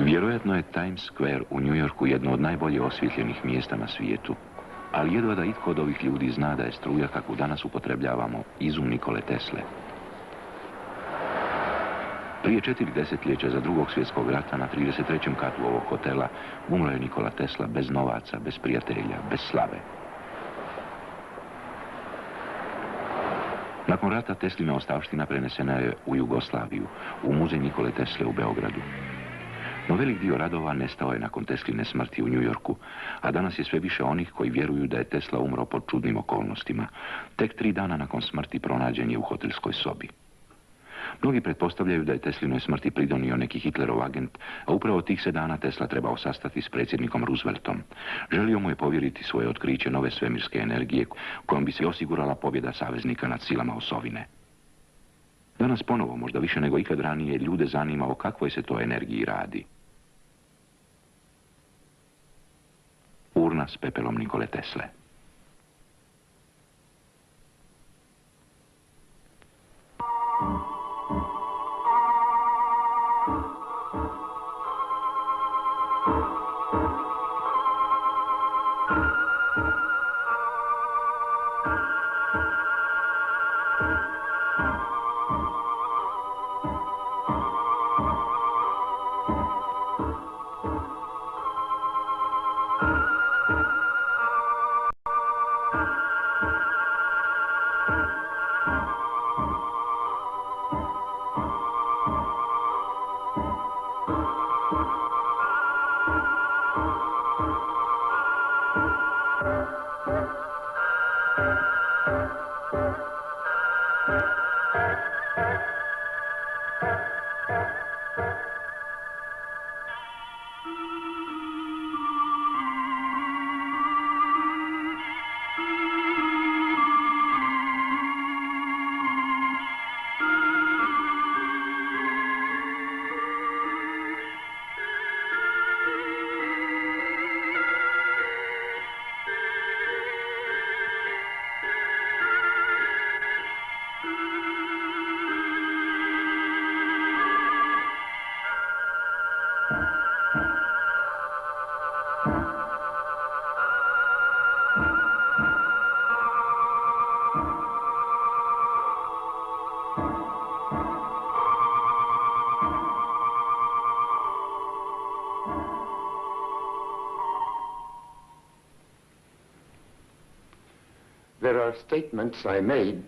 Vjerojatno je Times Square u New Yorku jedno od najbolje osvjetljenih mjesta na svijetu, ali jedva da itko od ovih ljudi zna da je struja kakvu danas upotrebljavamo izum Nikole Tesle. Prije 4 desetljeća za drugog svjetskog rata na 33. katu ovog hotela umro je Nikola Tesla bez novaca, bez prijatelja, bez slave. Nakon rata Teslina ostavština prenesena je u Jugoslaviju, u muzej Nikole Tesle u Beogradu. No velik dio radova nestao je nakon Tesline smrti u New Yorku, a danas je sve više onih koji vjeruju da je Tesla umro pod čudnim okolnostima. Tek 3 dana nakon smrti pronađen je u hotelskoj sobi. Mnogi pretpostavljaju da je Teslinoj smrti pridonio neki Hitlerov agent, a upravo tih se dana Tesla trebao sastati s predsjednikom Rooseveltom. Želio mu je povjeriti svoje otkriće nove svemirske energije, kojom bi se osigurala pobjeda saveznika nad silama osovine. Danas ponovo, možda više nego ikad ranije, ljude zanima o kakvoj se to energiji radi. Urna s pepelom Nikole Tesle. There are statements I made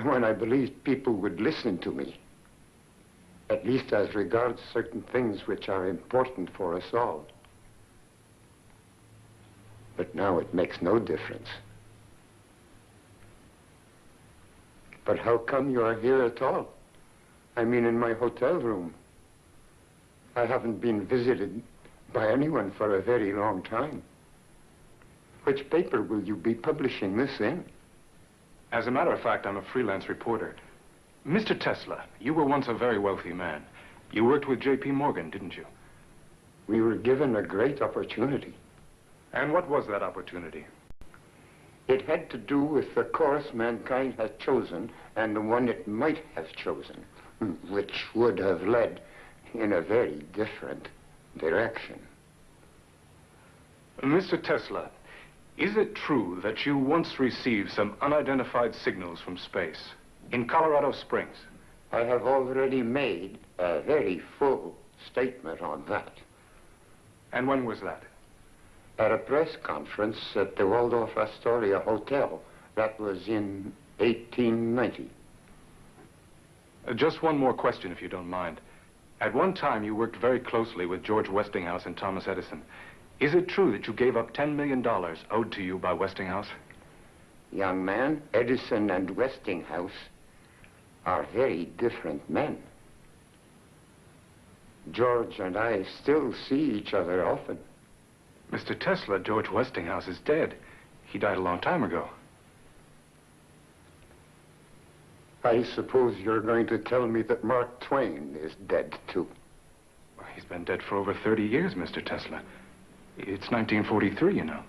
when I believed people would listen to me, at least as regards certain things which are important for us all. But now it makes no difference. But how come you are here at all? I mean, in my hotel room. I haven't been visited by anyone for a very long time. Which paper will you be publishing this in? As a matter of fact, I'm a freelance reporter. Mr. Tesla, you were once a very wealthy man. You worked with J.P. Morgan, didn't you? We were given a great opportunity. And what was that opportunity? It had to do with the course mankind had chosen and the one it might have chosen, which would have led in a very different direction. Mr. Tesla, is it true that you once received some unidentified signals from space in Colorado Springs? I have already made a very full statement on that. And when was that? At a press conference at the Waldorf Astoria Hotel. That was in 1890. Just one more question, if you don't mind. At one time, you worked very closely with George Westinghouse and Thomas Edison. Is it true that you gave up $10 million owed to you by Westinghouse? Young man, Edison and Westinghouse are very different men. George and I still see each other often. Mr. Tesla, George Westinghouse is dead. He died a long time ago. I suppose you're going to tell me that Mark Twain is dead, too. Well, he's been dead for over 30 years, Mr. Tesla. It's 1943, you know.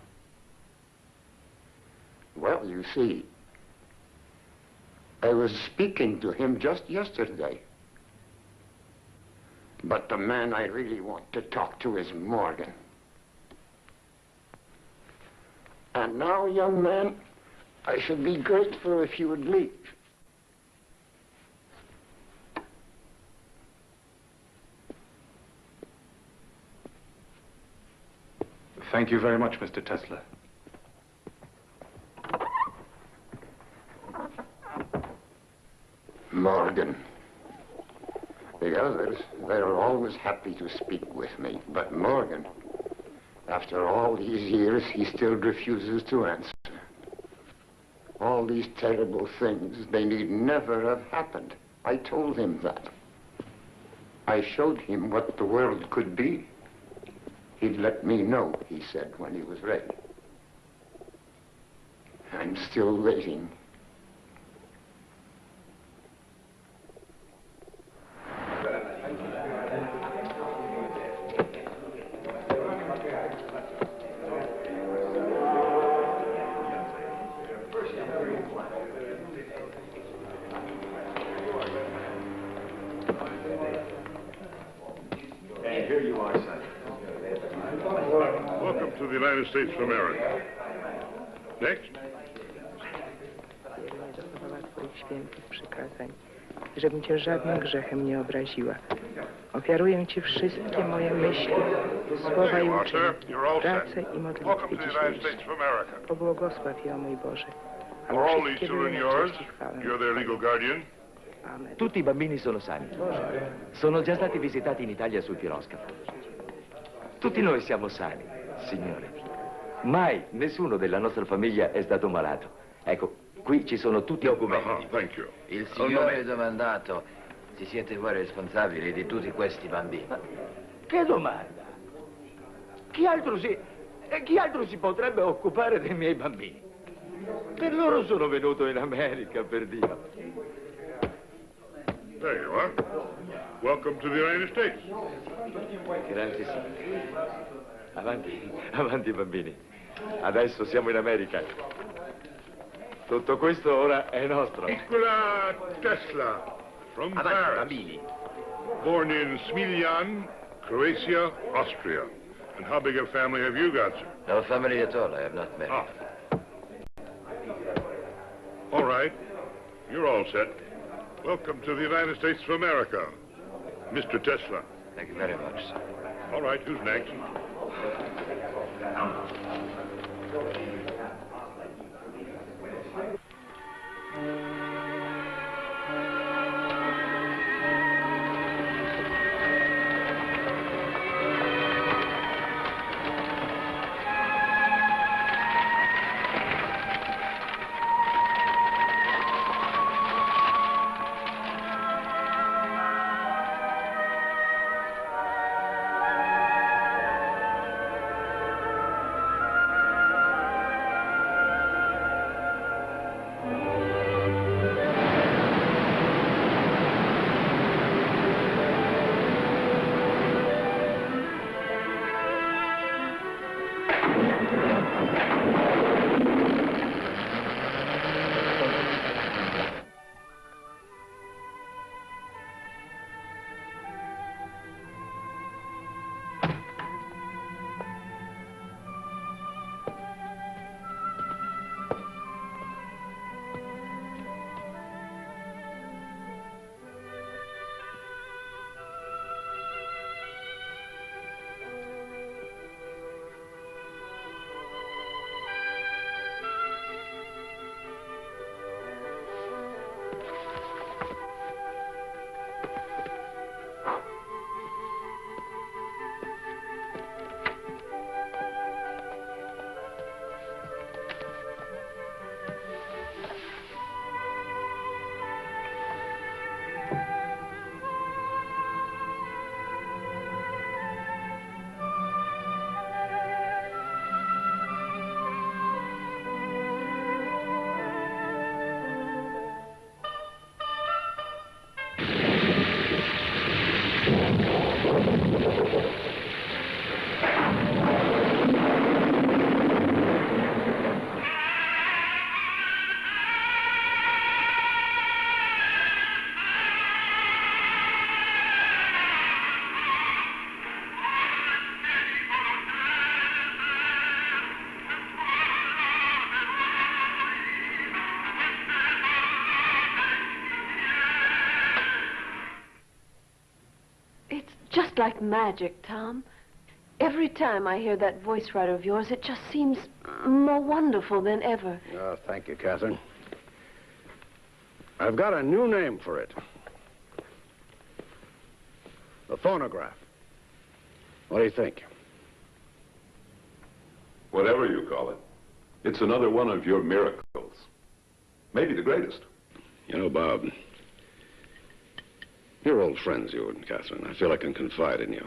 Well, you see, I was speaking to him just yesterday. But the man I really want to talk to is Morgan. And now, young man, I should be grateful if you would leave. Thank you very much, Mr. Tesla. Morgan. The others, they're always happy to speak with me. But Morgan, after all these years, he still refuses to answer. All these terrible things, they need never have happened. I told him that. I showed him what the world could be. He'd let me know, he said, when he was ready. I'm still waiting. To the United States of America. Next. Dochowała Twoich świętych przykazań, żebym Cię żadnym grzechem nie obraziła. Ofiaruję Ci wszystkie moje myśli, słowa i uczynki, pracę i modlitwy dzisiejsze. Pobłogosław je, o mój Boże, aby wszystkie były na cześć i chwałę. Amen. Tutti i bambini sono sani. Sono già stati visitati in Italia sul piroscafo. Tutti noi siamo sani, signore. Mai nessuno della nostra famiglia è stato malato. Ecco, qui ci sono tutti i documenti. Thank you. Il signore domandato, si siete voi responsabili di tutti questi bambini? Ma che domanda? Chi altro si potrebbe occupare dei miei bambini? Per loro sono venuto in America, per Dio. There you are. Welcome to the United States. Grazie, signore. Avanti, avanti, bambini. Adesso siamo in America. Tutto questo ora è nostro. Nikola Tesla, from Avanti, Paris. bambini. Born in Smiljan, Croatia, Austria. And how big a family have you got, sir? No family at all. I have not married. Ah. All right. You're all set. Welcome to the United States of America, Mr. Tesla. Thank you very much, sir. All right, who's next? like magic, Tom. Every time I hear that voice writer of yours, it just seems more wonderful than ever. Oh, thank you, Katharine. I've got a new name for it. The phonograph. What do you think? Whatever you call it. It's another one of your miracles. Maybe the greatest. You know, Bob, you're old friends, you and Katharine. I feel I can confide in you.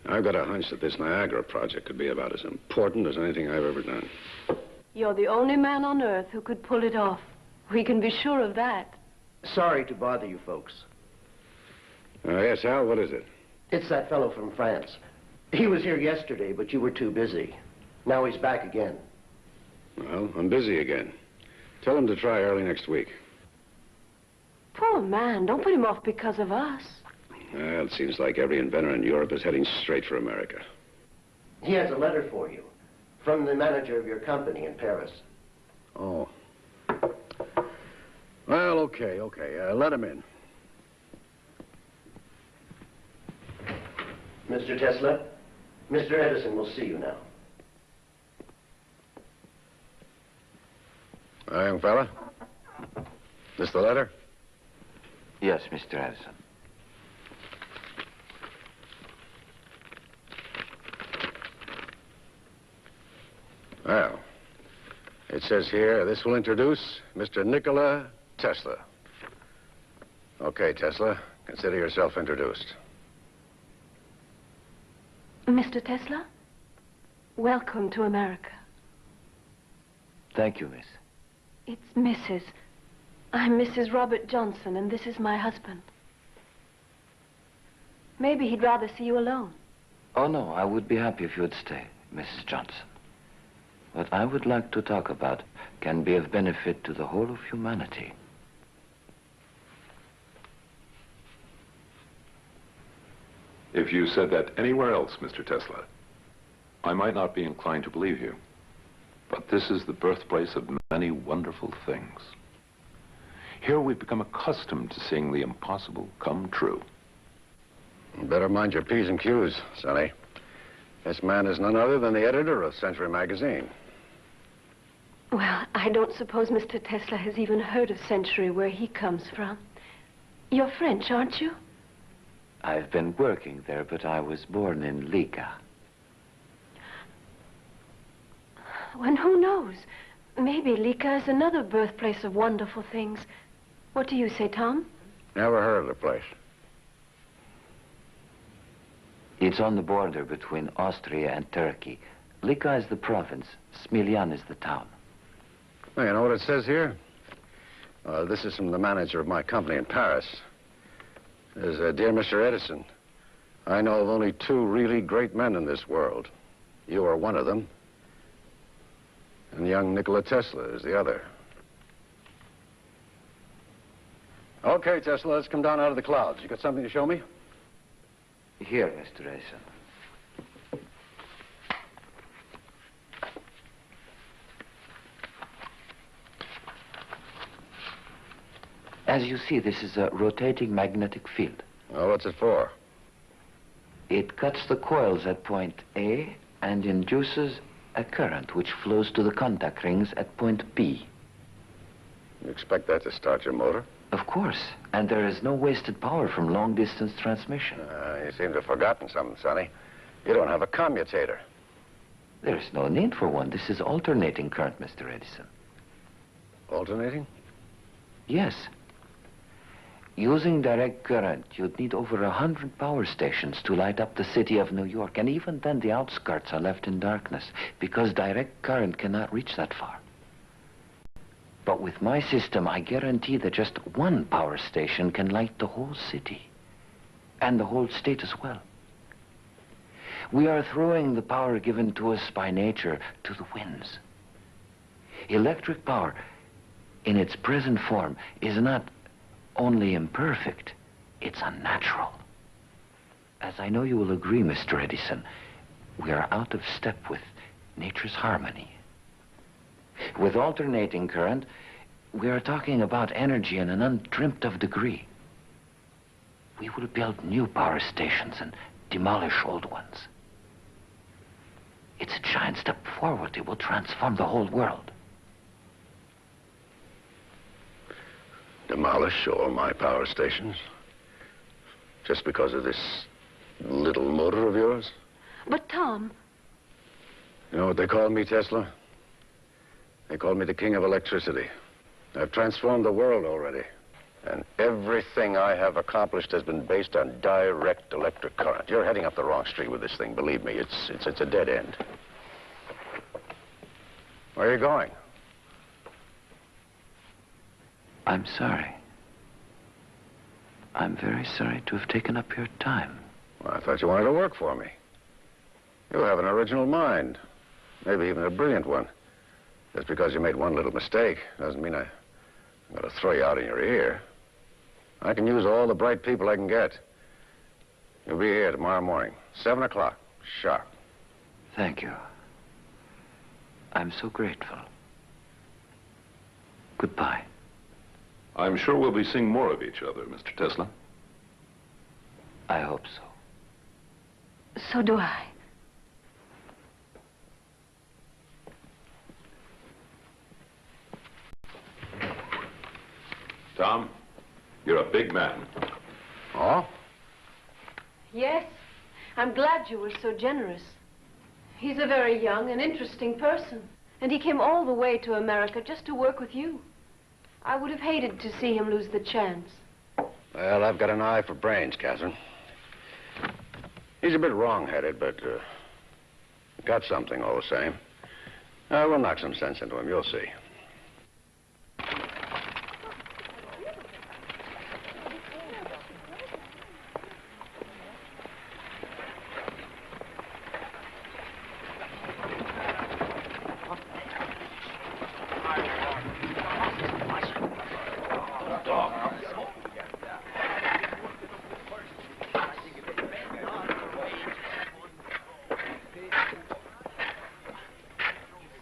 I've got a hunch that this Niagara project could be about as important as anything I've ever done. You're the only man on Earth who could pull it off. We can be sure of that. Sorry to bother you folks. Yes, Al, what is it? It's that fellow from France. He was here yesterday, but you were too busy. Now he's back again. Well, I'm busy again. Tell him to try early next week. Poor man, don't put him off because of us. Well, it seems like every inventor in Europe is heading straight for America. He has a letter for you from the manager of your company in Paris. Oh. Well, okay. Let him in. Mr. Tesla, Mr. Edison will see you now. Hi, young fella. This the letter? Yes, Mr. Edison. Well, it says here, this will introduce Mr. Nikola Tesla. Okay, Tesla, consider yourself introduced. Mr. Tesla, welcome to America. Thank you, miss. It's Mrs. I'm Mrs. Robert Johnson, and this is my husband. Maybe he'd rather see you alone. Oh, no, I would be happy if you would stay, Mrs. Johnson. What I would like to talk about can be of benefit to the whole of humanity. If you said that anywhere else, Mr. Tesla, I might not be inclined to believe you. But this is the birthplace of many wonderful things. Here we've become accustomed to seeing the impossible come true. You better mind your P's and Q's, Sonny. This man is none other than the editor of Century magazine. Well, I don't suppose Mr. Tesla has even heard of Century, where he comes from. You're French, aren't you? I've been working there, but I was born in Liga. And who knows? Maybe Liga is another birthplace of wonderful things. What do you say, Tom? Never heard of the place. It's on the border between Austria and Turkey. Liga is the province. Smiljan is the town. Well, you know what it says here? This is from the manager of my company in Paris. It says, Dear Mr. Edison, I know of only two really great men in this world. You are one of them. And young Nikola Tesla is the other. Okay, Tesla, let's come down out of the clouds. You got something to show me? Here, Mr. Edison. As you see, this is a rotating magnetic field. Oh, what's it for? It cuts the coils at point A and induces a current which flows to the contact rings at point B. You expect that to start your motor? Of course. And there is no wasted power from long-distance transmission. You seem to have forgotten something, Sonny. You don't have a commutator. There is no need for one. This is alternating current, Mr. Edison. Alternating? Yes. Using direct current, you'd need over 100 power stations to light up the city of New York. And even then, the outskirts are left in darkness because direct current cannot reach that far. But with my system, I guarantee that just one power station can light the whole city and the whole state as well. We are throwing the power given to us by nature to the winds. Electric power, in its present form, is not only imperfect, it's unnatural. As I know you will agree, Mr. Edison, we are out of step with nature's harmony. With alternating current, we are talking about energy in an undreamt of degree. We will build new power stations and demolish old ones. It's a giant step forward. It will transform the whole world. Demolish all my power stations? Just because of this little motor of yours? But, Tom... You know what they call me, Tesla? They call me the king of electricity. I've transformed the world already. And everything I have accomplished has been based on direct electric current. You're heading up the wrong street with this thing, believe me. It's a dead end. Where are you going? I'm sorry. I'm very sorry to have taken up your time. Well, I thought you wanted to work for me. You have an original mind. Maybe even a brilliant one. Just because you made one little mistake doesn't mean I'm going to throw you out in your ear. I can use all the bright people I can get. You'll be here tomorrow morning, 7 o'clock, sharp. Thank you. I'm so grateful. Goodbye. I'm sure we'll be seeing more of each other, Mr. Tesla. I hope so. So do I. Tom, you're a big man. Oh? Yes. I'm glad you were so generous. He's a very young and interesting person. And he came all the way to America just to work with you. I would have hated to see him lose the chance. Well, I've got an eye for brains, Katharine. He's a bit wrong-headed, but got something all the same. We'll knock some sense into him, you'll see.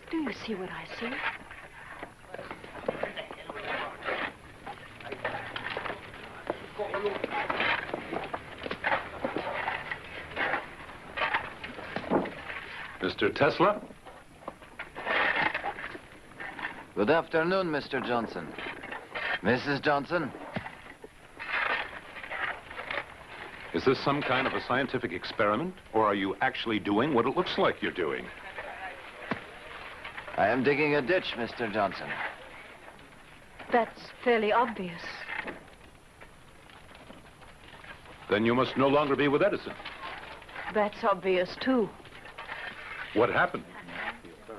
Do you see what I see? Mr. Tesla? Good afternoon, Mr. Johnson. Mrs. Johnson? Is this some kind of a scientific experiment? Or are you actually doing what it looks like you're doing? I am digging a ditch, Mr. Johnson. That's fairly obvious. Then you must no longer be with Edison. That's obvious, too. What happened?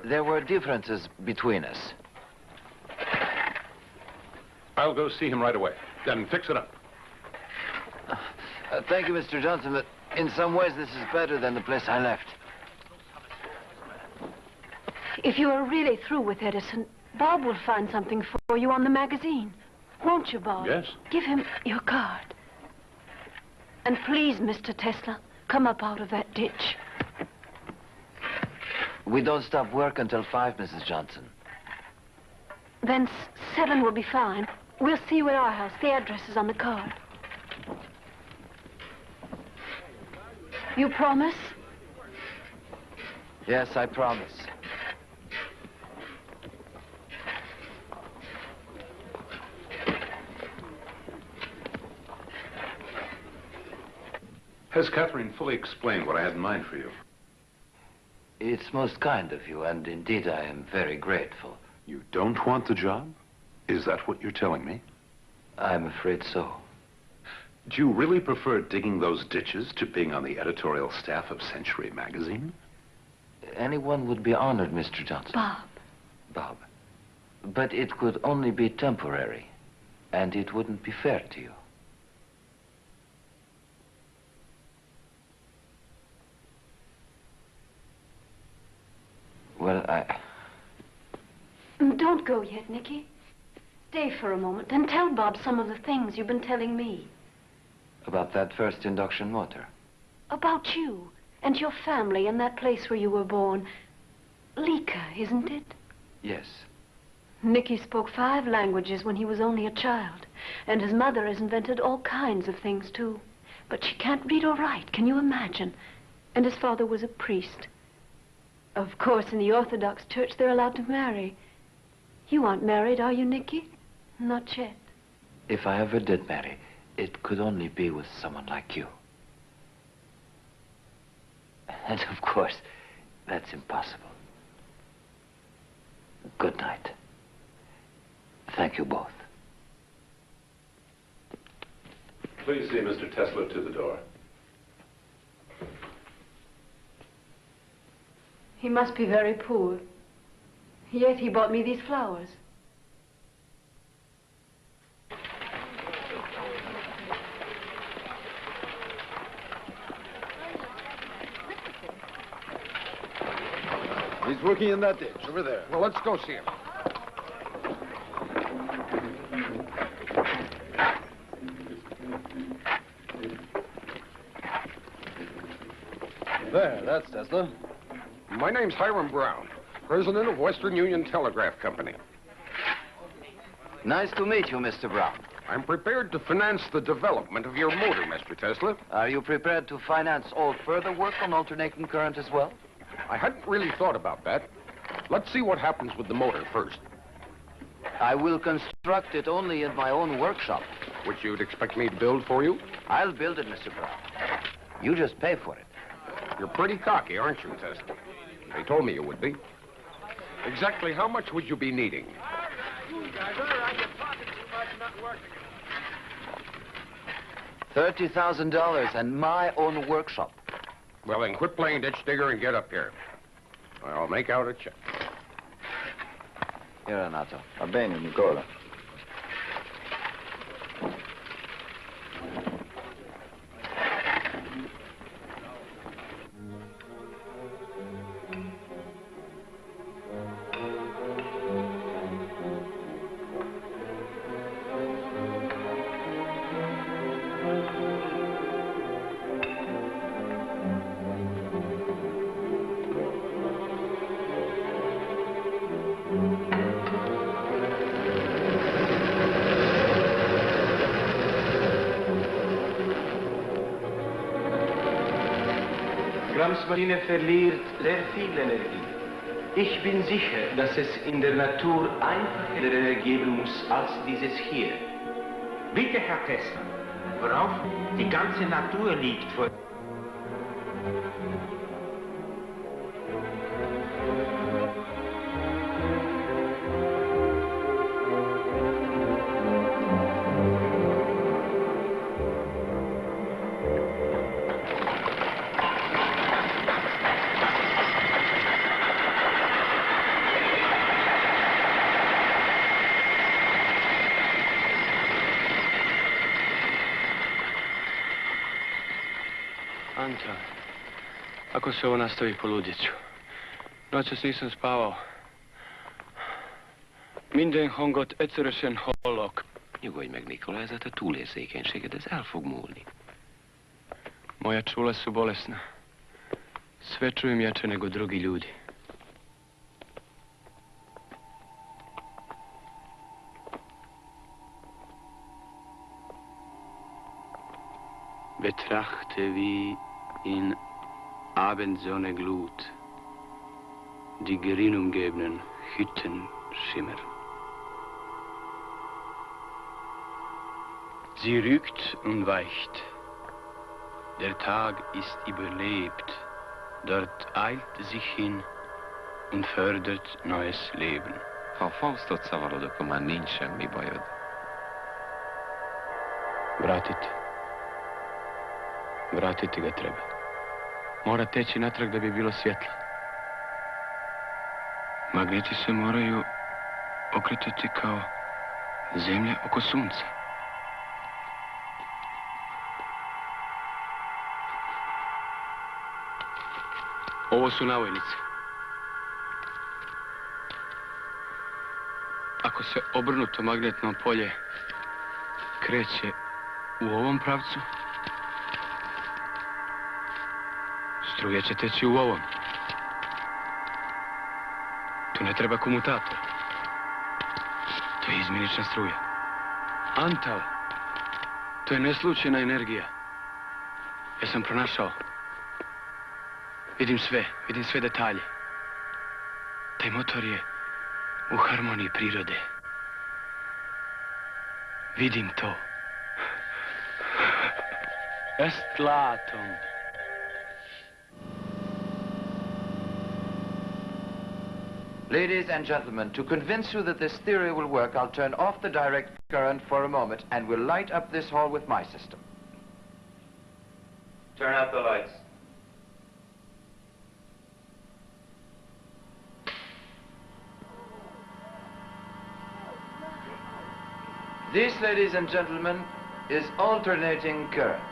There were differences between us. I'll go see him right away. Then fix it up. Thank you, Mr. Johnson, but in some ways this is better than the place I left. If you are really through with Edison, Bob will find something for you on the magazine. Won't you, Bob? Yes. Give him your card. And please, Mr. Tesla, come up out of that ditch. We don't stop work until 5, Mrs. Johnson. Then 7 will be fine. We'll see you at our house. The address is on the card. You promise? Yes, I promise. Has Katharine fully explained what I had in mind for you? It's most kind of you, and indeed I am very grateful. You don't want the job? Is that what you're telling me? I'm afraid so. Do you really prefer digging those ditches to being on the editorial staff of Century magazine? Anyone would be honored, Mr. Johnson. Bob. Bob. But it could only be temporary, and it wouldn't be fair to you. Well, Don't go yet, Nicky. Stay for a moment and tell Bob some of the things you've been telling me. About that first induction motor. About you and your family and that place where you were born. Lika, isn't it? Yes. Nicky spoke 5 languages when he was only a child. And his mother has invented all kinds of things, too. But she can't read or write, can you imagine? And his father was a priest. Of course, in the Orthodox Church, they're allowed to marry. You aren't married, are you, Nicky? Not yet. If I ever did marry, it could only be with someone like you. And of course, that's impossible. Good night. Thank you both. Please see Mr. Tesla to the door. He must be very poor. Yet he bought me these flowers. He's working in that ditch, over there. Well, let's go see him. There, that's Tesla. My name's Hiram Brown, president of Western Union Telegraph Company. Nice to meet you, Mr. Brown. I'm prepared to finance the development of your motor, Mr. Tesla. Are you prepared to finance all further work on alternating current as well? I hadn't really thought about that. Let's see what happens with the motor first. I will construct it only in my own workshop. Which you'd expect me to build for you? I'll build it, Mr. Brown. You just pay for it. You're pretty cocky, aren't you, Tesla? They told me you would be. Exactly how much would you be needing? $30,000 and my own workshop. Well, then quit playing ditch digger and get up here. I'll make out a check. Here, Renato. Va bene, Nicola. Maschine verliert sehr viel Energie. Ich bin sicher, dass es in der Natur einfacher geben muss als dieses hier. Bitte, Herr Tesla, worauf die ganze Natur liegt vor... Ako se ovo nastavi, poludjet ću. Noćas nisam spavao. Minden hangot egyszerűen hallok. Nyugodj meg, Nikola, ez a te túlérzékenységed, ez el fog múlni. Moja čula su bolesna. Sve čujem jače nego drugi ljudi. Betrachte wie in Abendsonne Glut die gerinnumgebenen Hütten schimmern. Sie rückt und weicht. Der Tag ist überlebt. Dort eilt sich hin und fördert neues Leben. Ha Faustot szavarod, akkor már nincs semmi bajod. Vratiti ga treba. Mora teći natrag da bi bilo svjetlo. Magneti se moraju okretati kao zemlja oko sunca. Ovo su navojnice. Ako se obrnuto magnetno polje kreće u ovom pravcu, struja će teći u ovom. Tu ne treba komutator. To je izmjenična struja. Antal, to je neslučajna energija. Ja sam pronašao. Vidim sve detalje. Taj motor je u harmoniji prirode. Vidim to. Est latum. Ladies and gentlemen, to convince you that this theory will work, I'll turn off the direct current for a moment and we'll light up this hall with my system. Turn out the lights. This, ladies and gentlemen, is alternating current.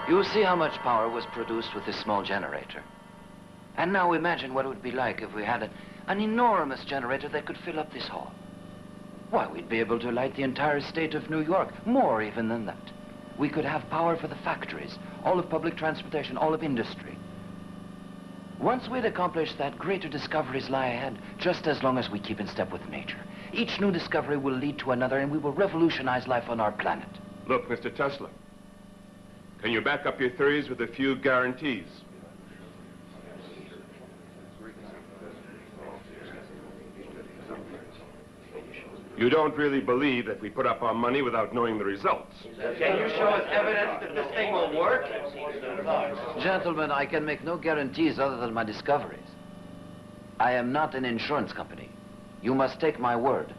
You see how much power was produced with this small generator. And now imagine what it would be like if we had an enormous generator that could fill up this hall. Why, we'd be able to light the entire state of New York, more even than that. We could have power for the factories, all of public transportation, all of industry. Once we'd accomplished that, greater discoveries lie ahead, just as long as we keep in step with nature. Each new discovery will lead to another, and we will revolutionize life on our planet. Look, Mr. Tesla, can you back up your theories with a few guarantees? You don't really believe that we put up our money without knowing the results. Can you show us evidence that this thing will work? Gentlemen, I can make no guarantees other than my discoveries. I am not an insurance company. You must take my word.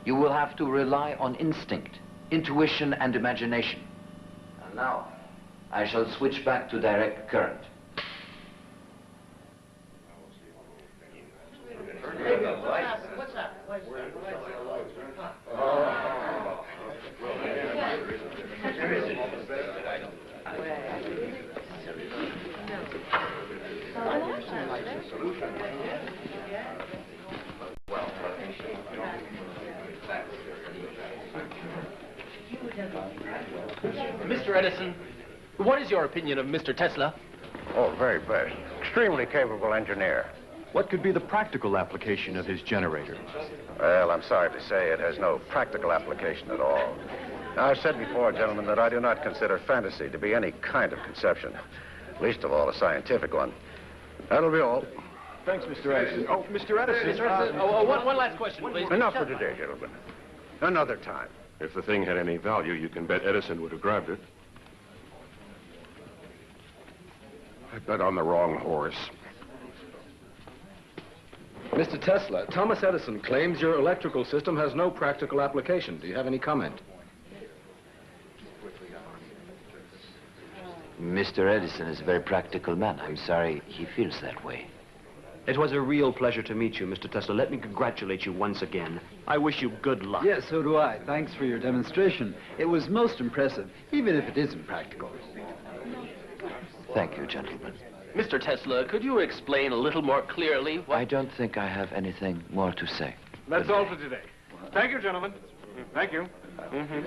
You will have to rely on instinct, intuition, and imagination. And now, I shall switch back to direct current. What's that? Mr. Edison, what is your opinion of Mr. Tesla? Oh, very best. Extremely capable engineer. What could be the practical application of his generator? Well, I'm sorry to say it has no practical application at all. Now, I've said before, gentlemen, that I do not consider fantasy to be any kind of conception, least of all a scientific one. That'll be all. Thanks, Mr. Edison. Oh, Mr. Edison. Mr. Edison, one last question, please. Enough for today, gentlemen. Another time. If the thing had any value, you can bet Edison would have grabbed it. I bet on the wrong horse. Mr. Tesla, Thomas Edison claims your electrical system has no practical application. Do you have any comment? Mr. Edison is a very practical man. I'm sorry he feels that way. It was a real pleasure to meet you, Mr. Tesla. Let me congratulate you once again. I wish you good luck. Yes, so do I. Thanks for your demonstration. It was most impressive, even if it isn't practical. Thank you, gentlemen. Mr. Tesla, could you explain a little more clearly what... I don't think I have anything more to say. That's all for today. Thank you, gentlemen. Thank you.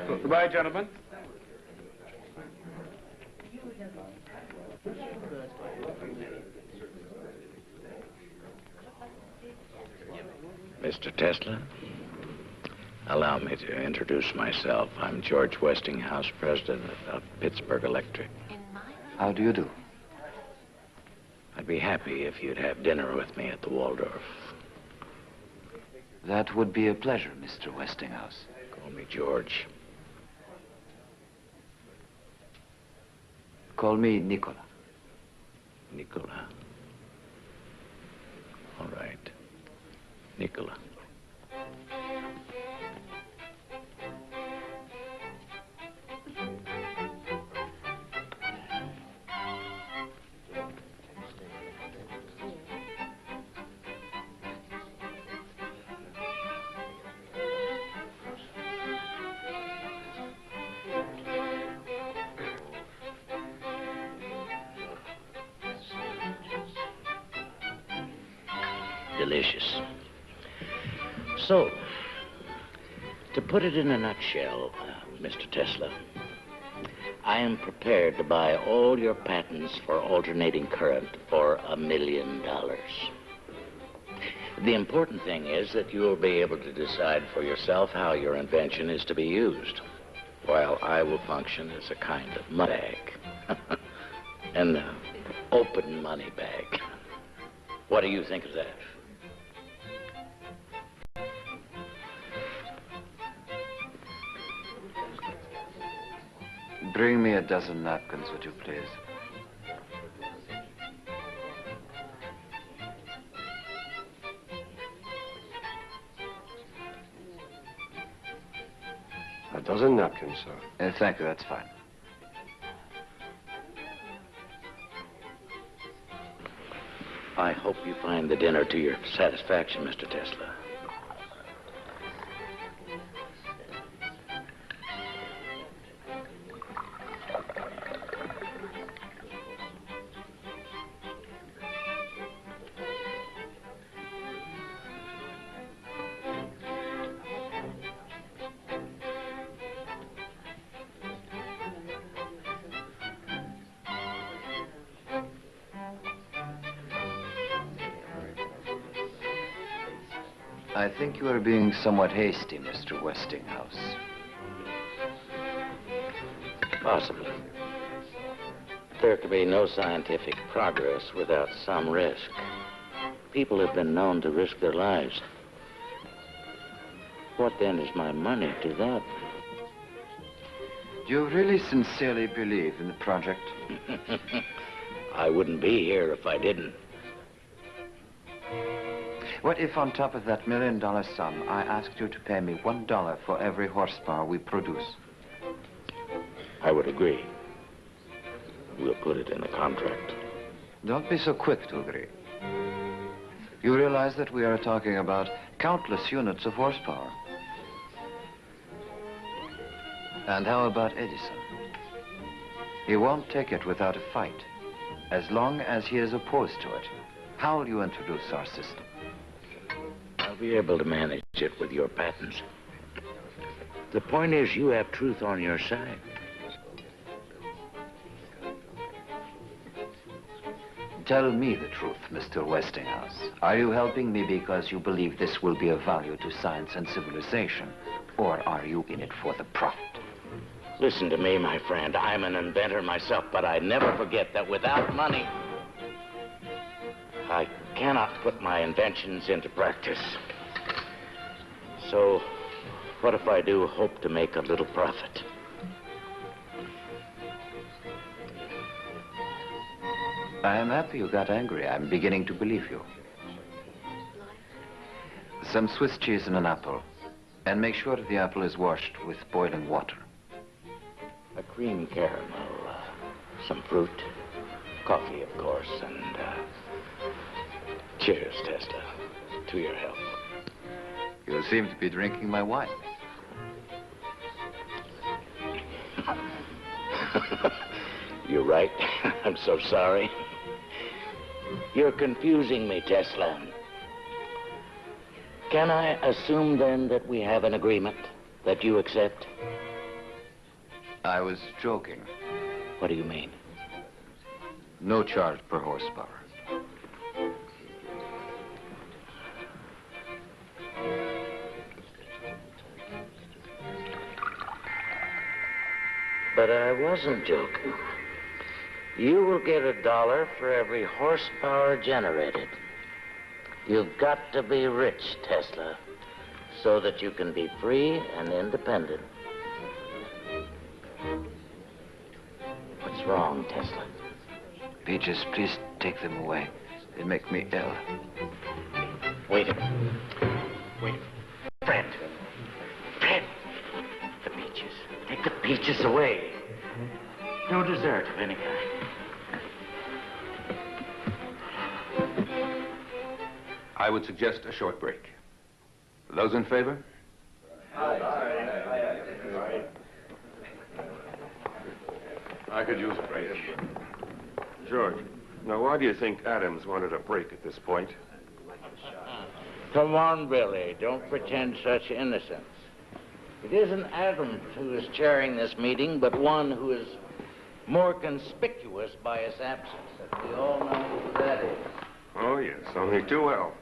Goodbye, gentlemen. Mr. Tesla, allow me to introduce myself. I'm George Westinghouse, president of Pittsburgh Electric. How do you do? I'd be happy if you'd have dinner with me at the Waldorf. That would be a pleasure, Mr. Westinghouse. Call me George. Call me Nikola. Nikola. All right. Nikola. Delicious. So, to put it in a nutshell, Mr. Tesla. I am prepared to buy all your patents for alternating current for $1 million. The important thing is that you will be able to decide for yourself how your invention is to be used, while I will function as a kind of money bag. An open money bag. What do you think of that? Bring me a dozen napkins, would you please? A dozen napkins, sir. Thank you, that's fine. I hope you find the dinner to your satisfaction, Mr. Tesla. I think you are being somewhat hasty, Mr. Westinghouse. Possibly. There can be no scientific progress without some risk. People have been known to risk their lives. What then is my money to that? Do you really sincerely believe in the project? I wouldn't be here if I didn't. What if on top of that $1 million sum, I asked you to pay me $1 for every horsepower we produce? I would agree. We'll put it in the contract. Don't be so quick to agree. You realize that we are talking about countless units of horsepower. And how about Edison? He won't take it without a fight, as long as he is opposed to it. How will you introduce our system? I'll be able to manage it with your patents. The point is, you have truth on your side. Tell me the truth, Mr. Westinghouse. Are you helping me because you believe this will be of value to science and civilization? Or are you in it for the profit? Listen to me, my friend. I'm an inventor myself, but I never forget that without money, I cannot put my inventions into practice. So, what if I do hope to make a little profit? I am happy you got angry. I'm beginning to believe you. Some Swiss cheese and an apple. And make sure the apple is washed with boiling water. A cream caramel, some fruit, coffee, of course, and cheers, Tesla, to your health. You seem to be drinking my wine. You're right. I'm so sorry. You're confusing me, Tesla. Can I assume, then, that we have an agreement that you accept? I was joking. What do you mean? No charge per horsepower. But I wasn't joking. You will get $1 for every horsepower generated. You've got to be rich, Tesla, so that you can be free and independent. What's wrong, Tesla? Peaches, please take them away. They make me ill. Wait a minute. Wait. Fred. Fred. The peaches. Take the peaches away. No dessert of any kind. I would suggest a short break. Those in favor? I could use a break. George, now why do you think Adams wanted a break at this point? Come on, Billy. Don't pretend such innocence. It isn't Adams who is chairing this meeting, but one who is more conspicuous by his absence. And we all know who that is. Oh, yes, only too well.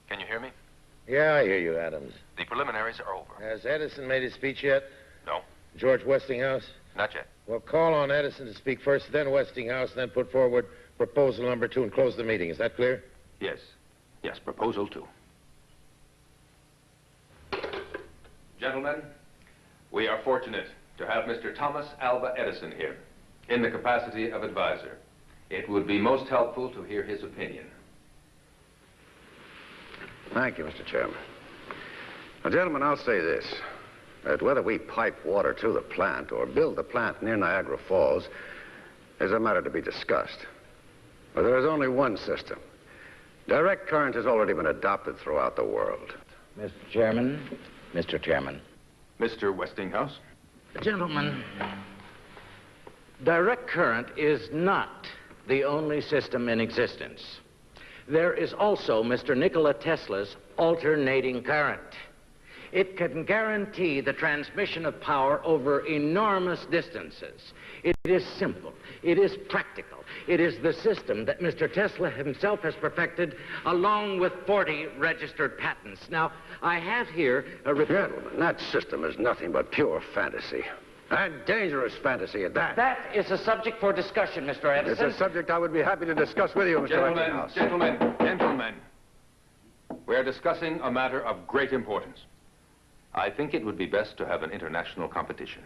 Can you hear me? Yeah, I hear you, Adams. The preliminaries are over. Has Edison made his speech yet? No, George Westinghouse? not yet. Well, call on Edison to speak first, then Westinghouse, then put forward proposal number 2 and close the meeting. Is that clear? Yes. Yes, proposal 2. Gentlemen, we are fortunate to have Mr. Thomas Alva Edison here in the capacity of advisor. It would be most helpful to hear his opinion. Thank you, Mr. Chairman. Now, gentlemen, I'll say this, that whether we pipe water to the plant or build the plant near Niagara Falls is a matter to be discussed. But there is only one system. Direct current has already been adopted throughout the world. Mr. Chairman, Mr. Chairman. Mr. Westinghouse? Gentlemen, direct current is not the only system in existence. There is also Mr. Nikola Tesla's alternating current. It can guarantee the transmission of power over enormous distances. It is simple. It is practical. It is the system that Mr. Tesla himself has perfected, along with 40 registered patents. Now, I have here a report. Gentlemen, that system is nothing but pure fantasy. And dangerous fantasy at that. That is a subject for discussion, Mr. Edison. It's a subject I would be happy to discuss with you, Mr. Westinghouse. Gentlemen. We are discussing a matter of great importance. I think it would be best to have an international competition.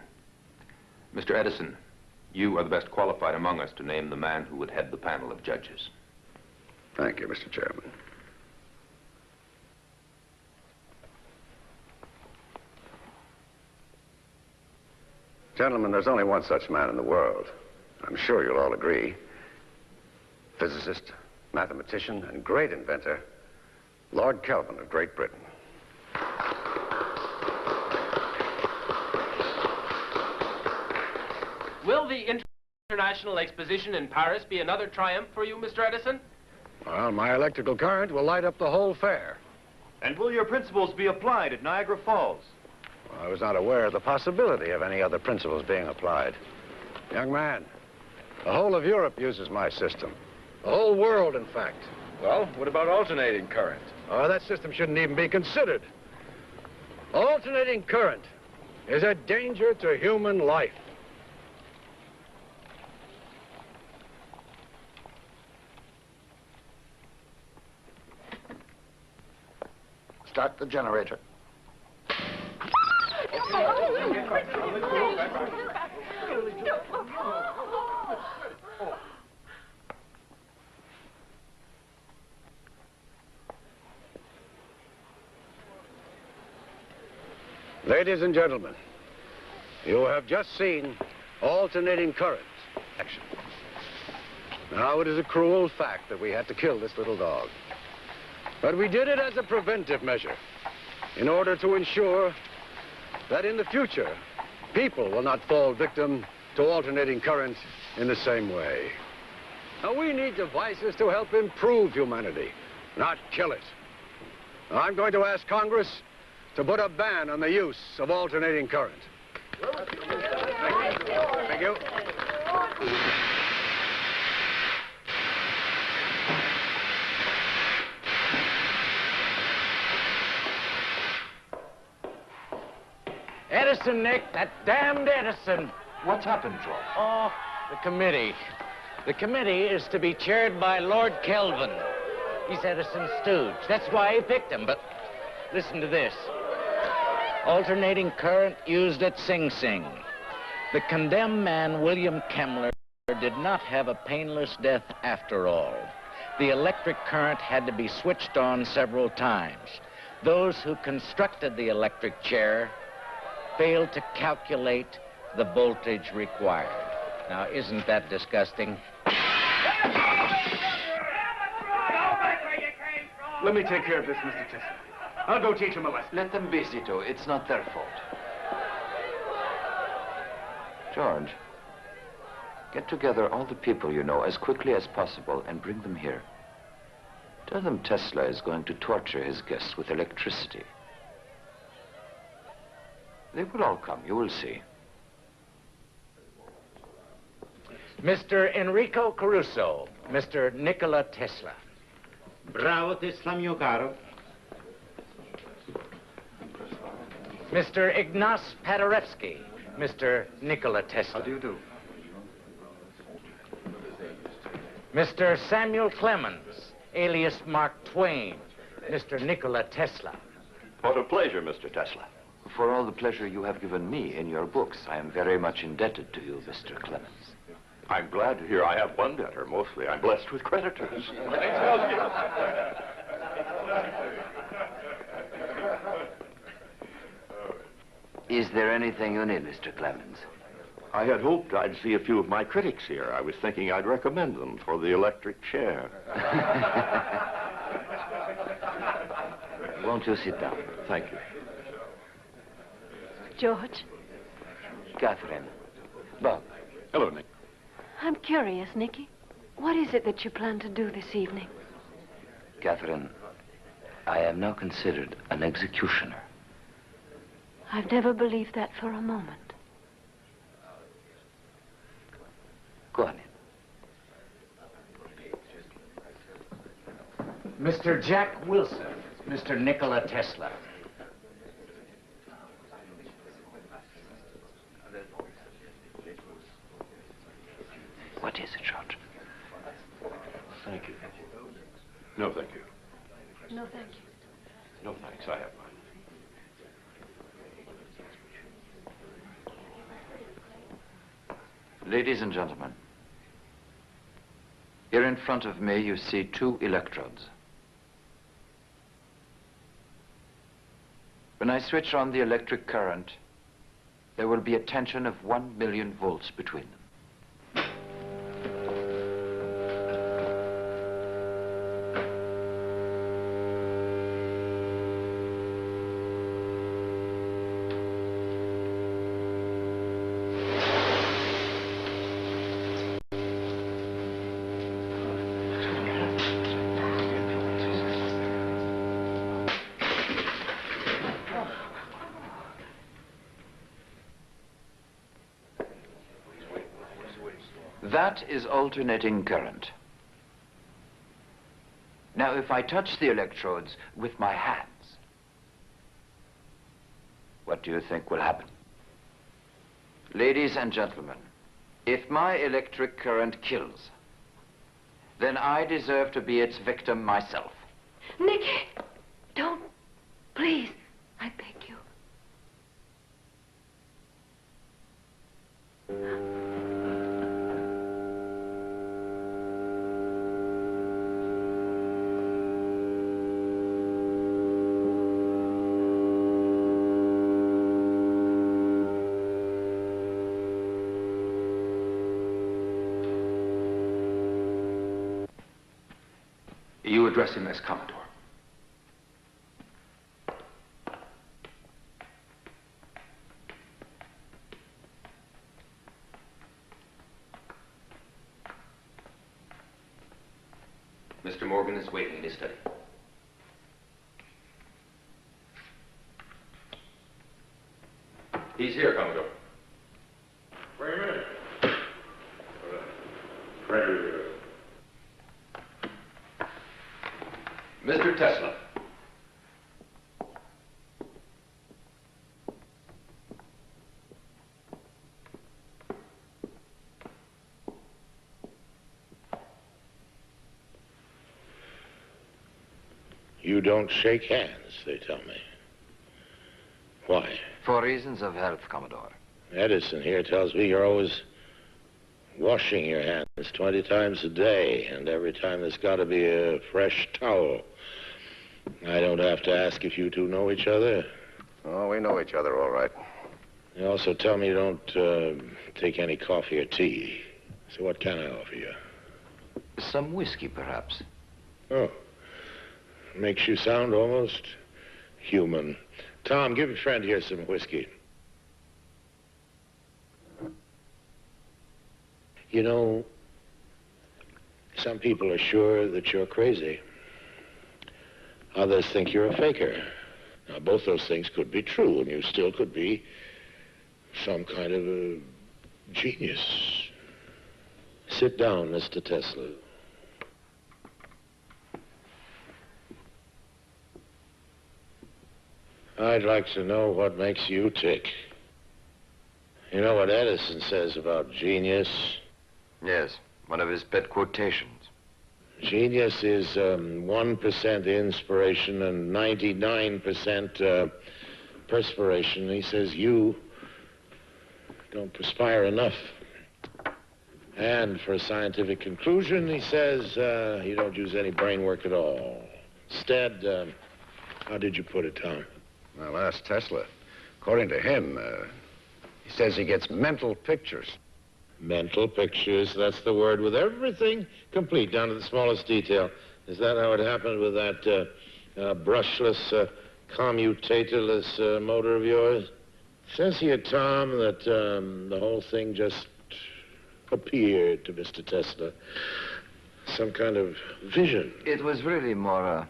Mr. Edison, you are the best qualified among us to name the man who would head the panel of judges. Thank you, Mr. Chairman. Gentlemen, there's only one such man in the world. I'm sure you'll all agree. Physicist, mathematician, and great inventor, Lord Kelvin of Great Britain. Will the International Exposition in Paris be another triumph for you, Mr. Edison? Well, my electrical current will light up the whole fair. And will your principles be applied at Niagara Falls? Well, I was not aware of the possibility of any other principles being applied. Young man, the whole of Europe uses my system. The whole world, in fact. Well, what about alternating current? Oh, that system shouldn't even be considered. Alternating current is a danger to human life. Start the generator. Ladies and gentlemen, you have just seen alternating current action. Now, it is a cruel fact that we had to kill this little dog. But we did it as a preventive measure in order to ensure that in the future, people will not fall victim to alternating current in the same way. Now, we need devices to help improve humanity, not kill it. Now, I'm going to ask Congress to put a ban on the use of alternating current. Thank you. Edison, Nick, that damned Edison. What's happened, George? Oh, the committee. The committee is to be chaired by Lord Kelvin. He's Edison's stooge. That's why he picked him, but listen to this. Alternating current used at Sing Sing. The condemned man, William Kemmler, did not have a painless death after all. The electric current had to be switched on several times. Those who constructed the electric chair failed to calculate the voltage required. Now, isn't that disgusting? Let me take care of this, Mr. Tesla. I'll go teach them a lesson. Let them be, Zito. It's not their fault. George, Get together all the people you know as quickly as possible and bring them here. Tell them Tesla is going to torture his guests with electricity. They will all come, you will see. Mr. Enrico Caruso, Mr. Nikola Tesla. Bravo Tesla, mio caro. Mr. Ignace Paderewski, Mr. Nikola Tesla. How do you do? Mr. Samuel Clemens, alias Mark Twain, Mr. Nikola Tesla. What a pleasure, Mr. Tesla. For all the pleasure you have given me in your books, I am very much indebted to you, Mr. Clemens. I'm glad to hear I have one debtor. Mostly I'm blessed with creditors. Is there anything you need, Mr. Clemens? I had hoped I'd see a few of my critics here. I was thinking I'd recommend them for the electric chair. Won't you sit down? Thank you. George, Katharine. Bob. Hello, Nick. I'm curious, Nicky. What is it that you plan to do this evening? Katharine, I am now considered an executioner. I've never believed that for a moment. Go on in. Mr. Jack Wilson, Mr. Nikola Tesla. What is it, George? Thank you. No, thank you. No, thank you. No, thanks. I have mine. Ladies and gentlemen, here in front of me you see 2 electrodes. When I switch on the electric current, there will be a tension of 1 million volts between them. That is alternating current. Now, if I touch the electrodes with my hands, what do you think will happen? Ladies and gentlemen, if my electric current kills, then I deserve to be its victim myself. Nicky, don't. Please, I beg you. You address him as Commodore. Mr. Morgan is waiting in his study. He's here, Commodore. Wait a minute. Friend. Mr. Tesla. You don't shake hands, they tell me. Why? For reasons of health, Commodore. Edison here tells me you're always washing your hands 20 times a day, and every time there's got to be a fresh towel. I don't have to ask if you two know each other. Oh, we know each other all right. You also tell me you don't take any coffee or tea. So what can I offer you? Some whiskey, perhaps. Oh. Makes you sound almost human. Tom, give your friend here some whiskey. You know, some people are sure that you're crazy. Others think you're a faker. Now, both those things could be true, and you still could be some kind of a genius. Sit down, Mr. Tesla. I'd like to know what makes you tick. You know what Edison says about genius? Yes, one of his pet quotations. Genius is 1% inspiration and 99% perspiration. He says you don't perspire enough. And for a scientific conclusion, he says you don't use any brain work at all. Instead, how did you put it, Tom? Well, ask Tesla. According to him, he says he gets mental pictures. Mental pictures, that's the word, with everything complete, down to the smallest detail. Is that how it happened with that brushless, commutatorless motor of yours? It says here, Tom, that the whole thing just appeared to Mr. Tesla. Some kind of vision. It was really more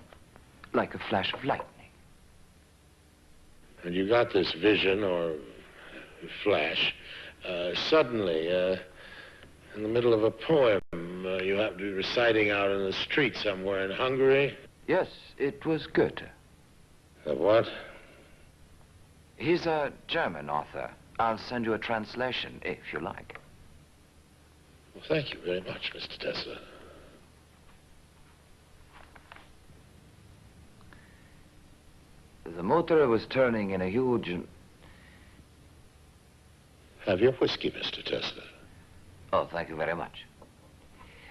like a flash of lightning. And you got this vision, or flash, suddenly, in the middle of a poem. You happen to be reciting out in the street somewhere in Hungary? Yes, it was Goethe. Of what? He's a German author. I'll send you a translation, if you like. Well, thank you very much, Mr. Tesla. The motor was turning in a huge... Have your whiskey, Mr. Tesla. Oh, thank you very much.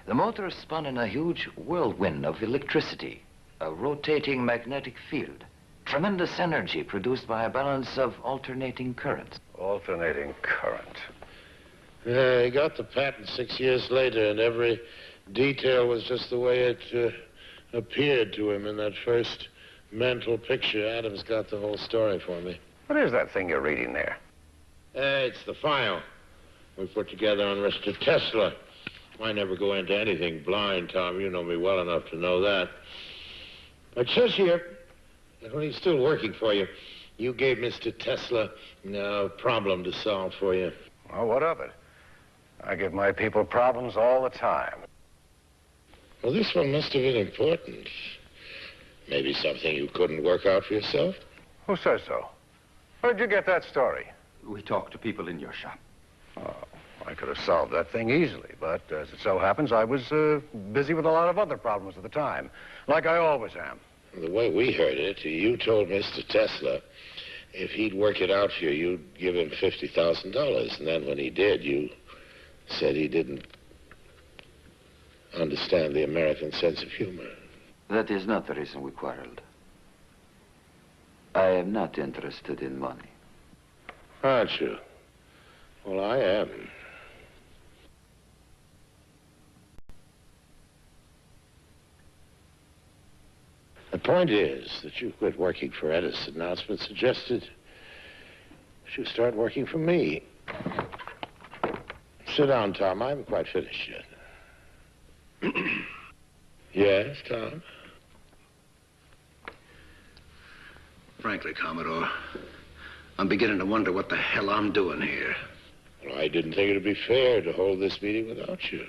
The motor spun in a huge whirlwind of electricity, a rotating magnetic field, tremendous energy produced by a balance of alternating currents. Alternating current. Yeah, he got the patent 6 years later, and every detail was just the way it appeared to him in that first mental picture. Adam's got the whole story for me. What is that thing you're reading there? It's the file we put together on Mr. Tesla. I never go into anything blind, Tom. You know me well enough to know that. It says here that when he's still working for you, you gave Mr. Tesla a problem to solve for you. Well, what of it? I give my people problems all the time. Well, this one must have been important. Maybe something you couldn't work out for yourself? Who says so? Where'd you get that story? We talked to people in your shop. Oh, I could have solved that thing easily, but as it so happens, I was busy with a lot of other problems at the time, like I always am. The way we heard it, you told Mr. Tesla if he'd work it out for you, you'd give him $50,000. And then when he did, you said he didn't understand the American sense of humor. That is not the reason we quarreled. I am not interested in money. Aren't you? Well, I am. The point is that you quit working for Edison. Now it's been suggested you start working for me. Sit down, Tom. I haven't quite finished yet. Yes, Tom? Frankly, Commodore, I'm beginning to wonder what the hell I'm doing here. Well, I didn't think it would be fair to hold this meeting without you.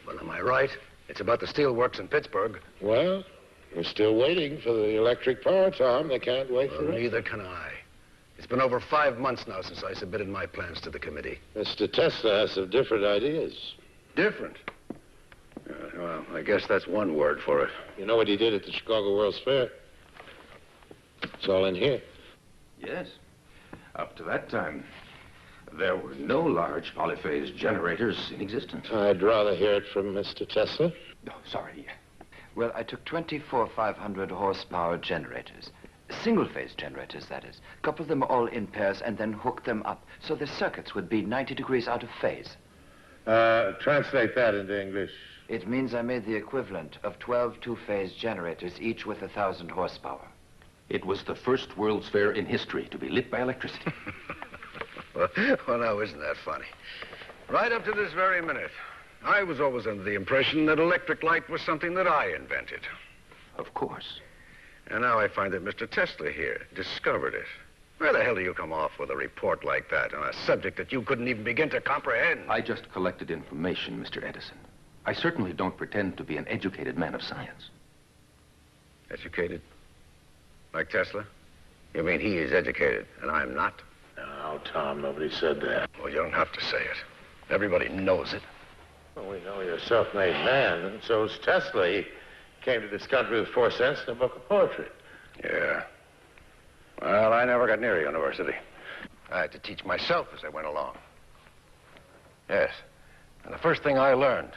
Well, am I right? It's about the steelworks in Pittsburgh. Well, we're still waiting for the electric power, Tom. They can't wait for it. Neither can I. It's been over 5 months now since I submitted my plans to the committee. Mr. Tesla has some different ideas. Different? Well, I guess that's one word for it. You know what he did at the Chicago World's Fair? It's all in here. Yes. Up to that time, there were no large polyphase generators in existence. I'd rather hear it from Mr. Tesla. Oh, sorry. Well, I took 24 500 horsepower generators. Single-phase generators, that is. Coupled them all in pairs and then hooked them up so the circuits would be 90 degrees out of phase. Translate that into English. It means I made the equivalent of 12 two-phase generators, each with 1,000 horsepower. It was the first World's Fair in history to be lit by electricity. Well, now, isn't that funny? Right up to this very minute, I was always under the impression that electric light was something that I invented. Of course. And now I find that Mr. Tesla here discovered it. Where the hell do you come off with a report like that on a subject that you couldn't even begin to comprehend? I just collected information, Mr. Edison. I certainly don't pretend to be an educated man of science. Educated? Like Tesla? You mean he is educated and I'm not? No, Tom, nobody said that. Well, you don't have to say it. Everybody knows it. Well, we know you're a self-made man, and so is Tesla. He came to this country with 4 cents and a book of poetry. Yeah. Well, I never got near a university. I had to teach myself as I went along. Yes. And the first thing I learned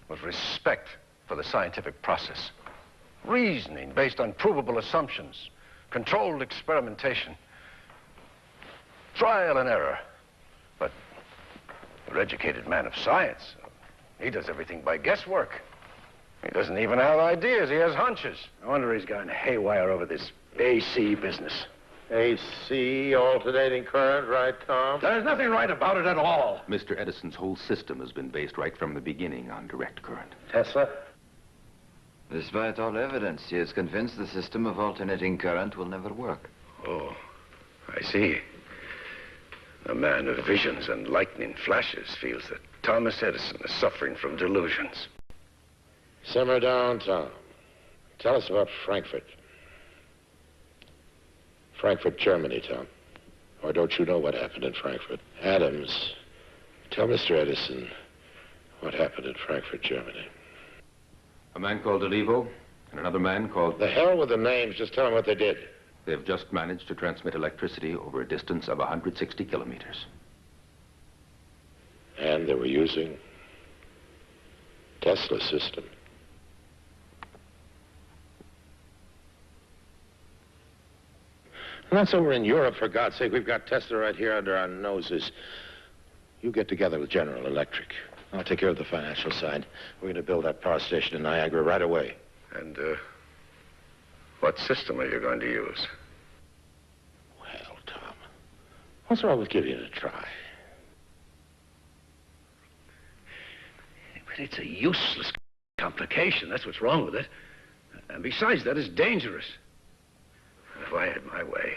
was respect for the scientific process. Reasoning based on provable assumptions, controlled experimentation, trial and error. But an educated man of science, he does everything by guesswork. He doesn't even have ideas, he has hunches. No wonder he's gone haywire over this AC business. AC, alternating current, right, Tom? There's nothing right about it at all. Mr. Edison's whole system has been based right from the beginning on direct current. Tesla? Despite all evidence, he is convinced the system of alternating current will never work. Oh, I see. A man of visions and lightning flashes feels that Thomas Edison is suffering from delusions. Simmer down, Tom. Tell us about Frankfurt. Frankfurt, Germany, Tom. Or don't you know what happened in Frankfurt? Adams, tell Mr. Edison what happened in Frankfurt, Germany. A man called Olivo and another man called... The hell with the names. Just tell them what they did. They've just managed to transmit electricity over a distance of 160 kilometers. And they were using Tesla's system. And that's over in Europe, for God's sake. We've got Tesla right here under our noses. You get together with General Electric. I'll take care of the financial side. We're going to build that power station in Niagara right away. And, what system are you going to use? Well, Tom, what's wrong with giving it a try? But it's a useless complication. That's what's wrong with it. And besides that, it's dangerous. And if I had my way,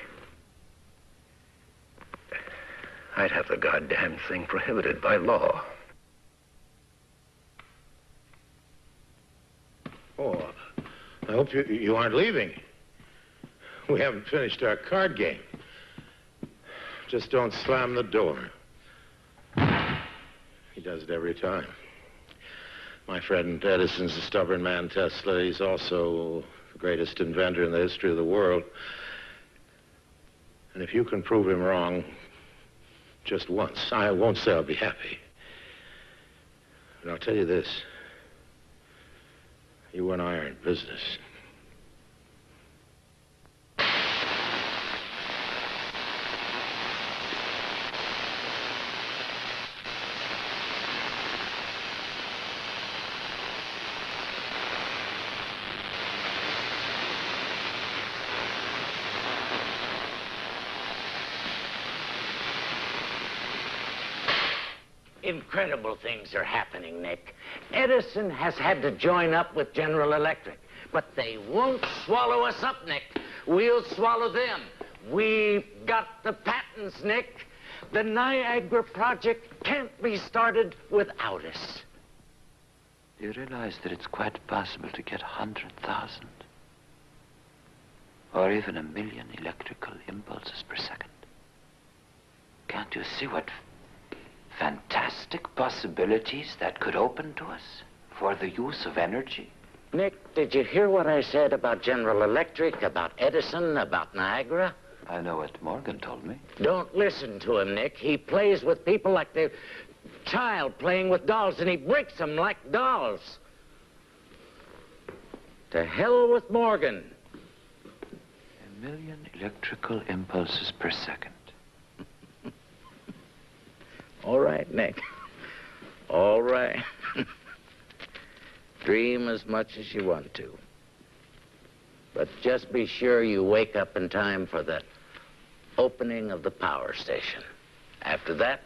I'd have the goddamn thing prohibited by law. Oh, I hope you aren't leaving. We haven't finished our card game. Just don't slam the door. He does it every time. My friend Edison's a stubborn man, Tesla. He's also the greatest inventor in the history of the world. And if you can prove him wrong just once, I won't say I'll be happy. But I'll tell you this. You and I are in business. Incredible things are happening, Nick. Edison has had to join up with General Electric, but they won't swallow us up, Nick. We'll swallow them. We've got the patents, Nick. The Niagara project can't be started without us. Do you realize that it's quite possible to get 100,000 or even 1 million electrical impulses per second? Can't you see what fantastic possibilities that could open to us for the use of energy? Nick, did you hear what I said about General Electric, about Edison, about Niagara? I know what Morgan told me. Don't listen to him, Nick. He plays with people like they're child playing with dolls, and he breaks them like dolls. To hell with Morgan. 1 million electrical impulses per second. All right, Nick. All right. Dream as much as you want to. But just be sure you wake up in time for the opening of the power station. After that,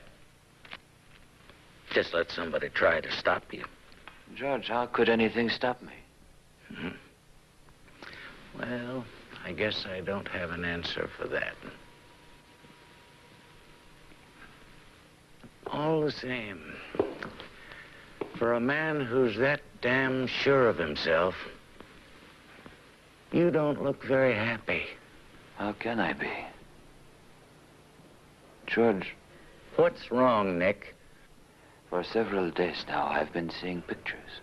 Just let somebody try to stop you. George, how could anything stop me? Mhm. Well, I guess I don't have an answer for that. All the same, for a man who's that damn sure of himself, you don't look very happy. How can I be? George. What's wrong, Nick? For several days now, I've been seeing pictures.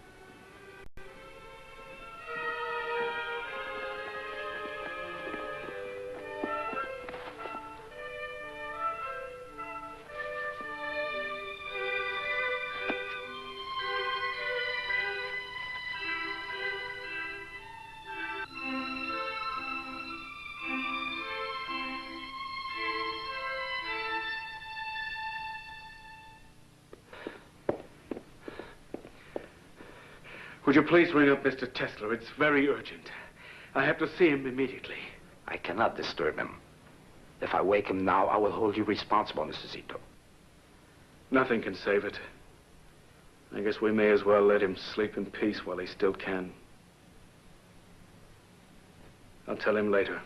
Would you please ring up Mr. Tesla? It's very urgent. I have to see him immediately. I cannot disturb him. If I wake him now, I will hold you responsible, Mr. Zito. Nothing can save it. I guess we may as well let him sleep in peace while he still can. I'll tell him later.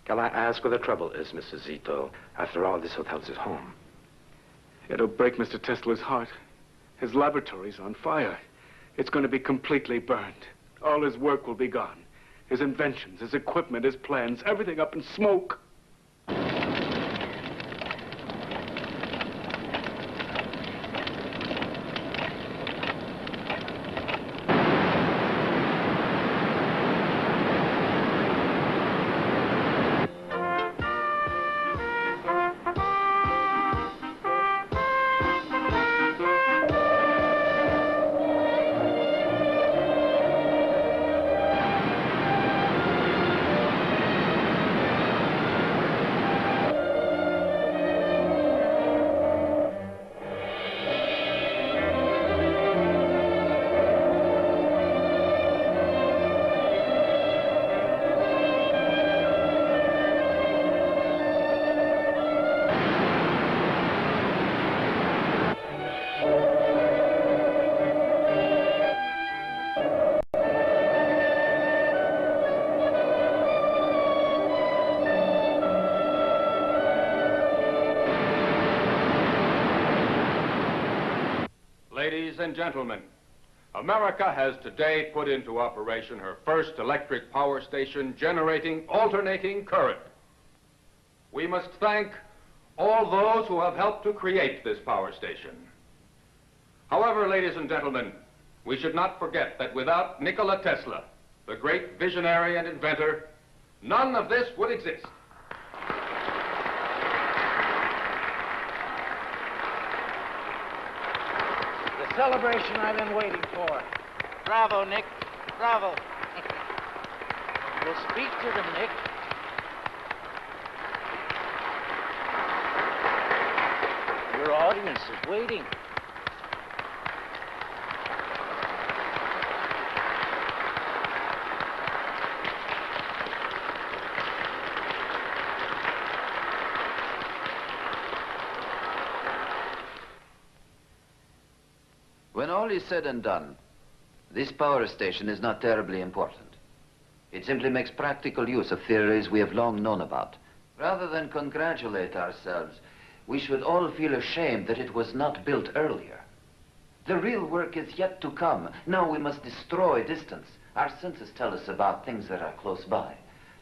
Can I ask what the trouble is, Mr. Zito? After all, this hotel's his home. It'll break Mr. Tesla's heart. His laboratory's on fire. It's going to be completely burned. All his work will be gone. His inventions, his equipment, his plans, everything up in smoke. Ladies and gentlemen, America has today put into operation her first electric power station generating alternating current. We must thank all those who have helped to create this power station. However, ladies and gentlemen, we should not forget that without Nikola Tesla, the great visionary and inventor, none of this would exist. Celebration I've been waiting for. Bravo, Nick. Bravo. We'll speak to them, Nick. Your audience is waiting. When all is said and done, this power station is not terribly important. It simply makes practical use of theories we have long known about. Rather than congratulate ourselves, we should all feel ashamed that it was not built earlier. The real work is yet to come. Now we must destroy distance. Our senses tell us about things that are close by.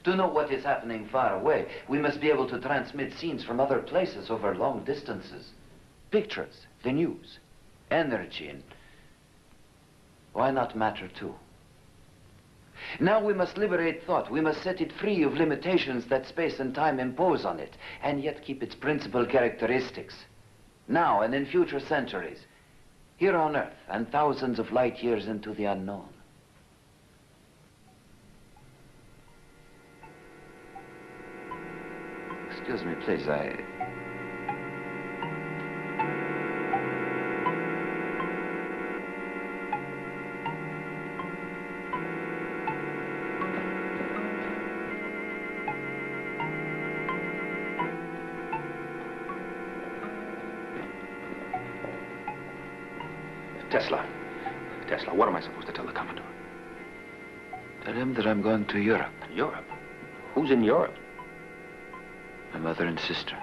To know what is happening far away, we must be able to transmit scenes from other places over long distances. Pictures, the news, energy, and why not matter too? Now we must liberate thought. We must set it free of limitations that space and time impose on it, and yet keep its principal characteristics. Now and in future centuries, here on Earth and thousands of light years into the unknown. Excuse me, please, Tesla. Tesla, what am I supposed to tell the Commodore? Tell him that I'm going to Europe. Europe? Who's in Europe? My mother and sister.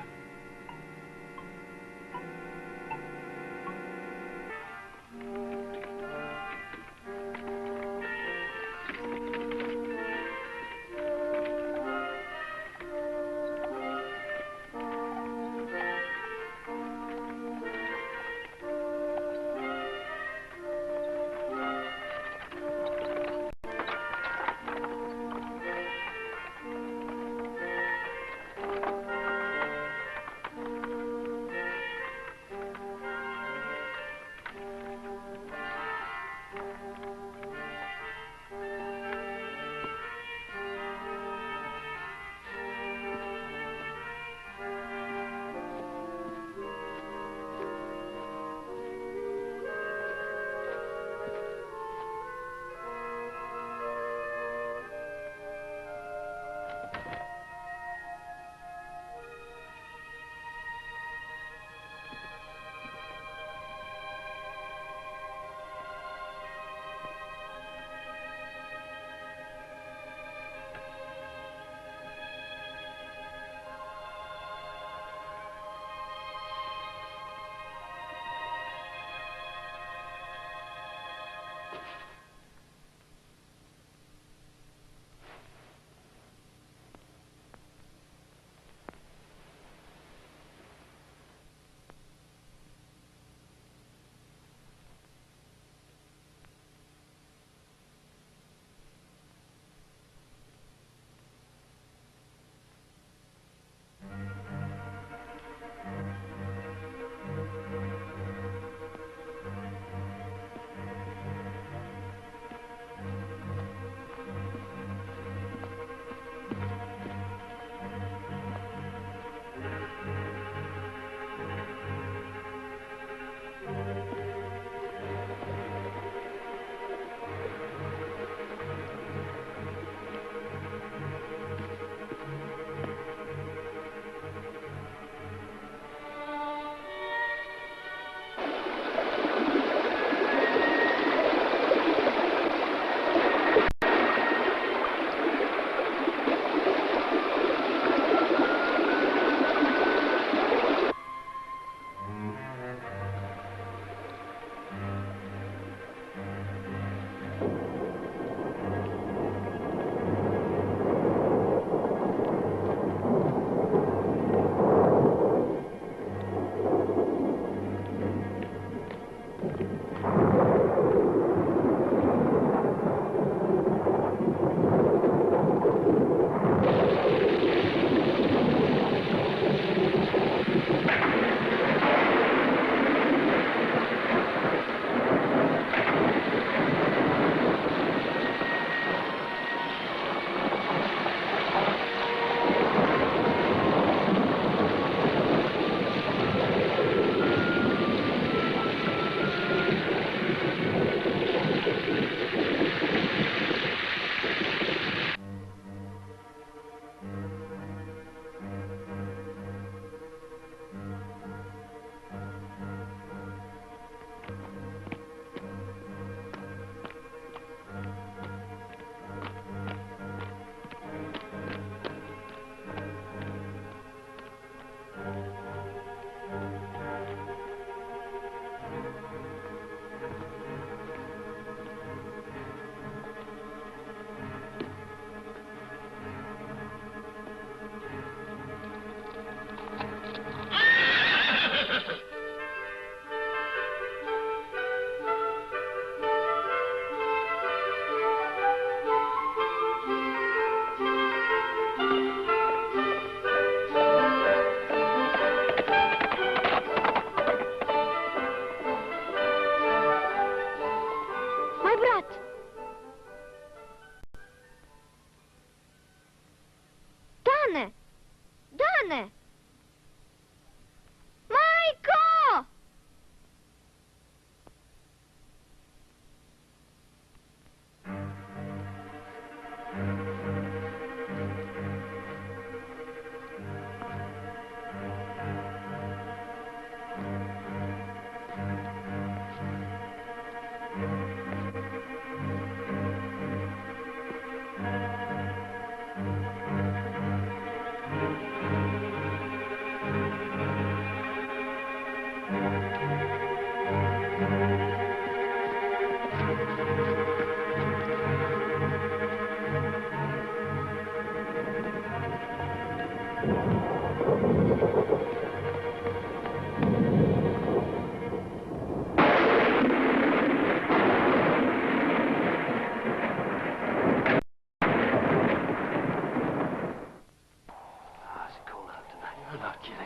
not kidding.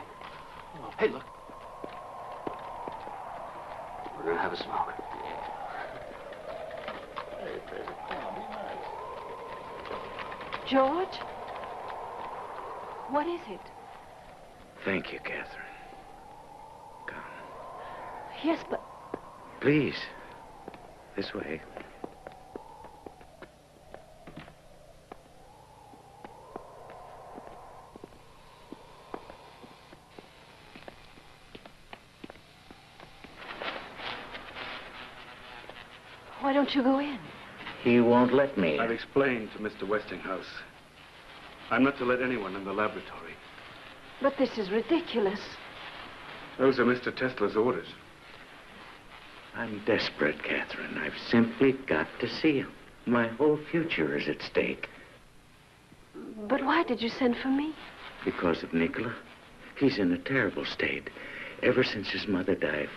Oh, hey, look. We're gonna have a smoke. George? What is it? Thank you, Katharine. Yes, but... Please. This way. Why don't you go in? He won't let me. I've explained to Mr. Westinghouse. I'm not to let anyone in the laboratory. But this is ridiculous. Those are Mr. Tesla's orders. I'm desperate, Katharine. I've simply got to see him. My whole future is at stake. But why did you send for me? Because of Nikola. He's in a terrible state. Ever since his mother died,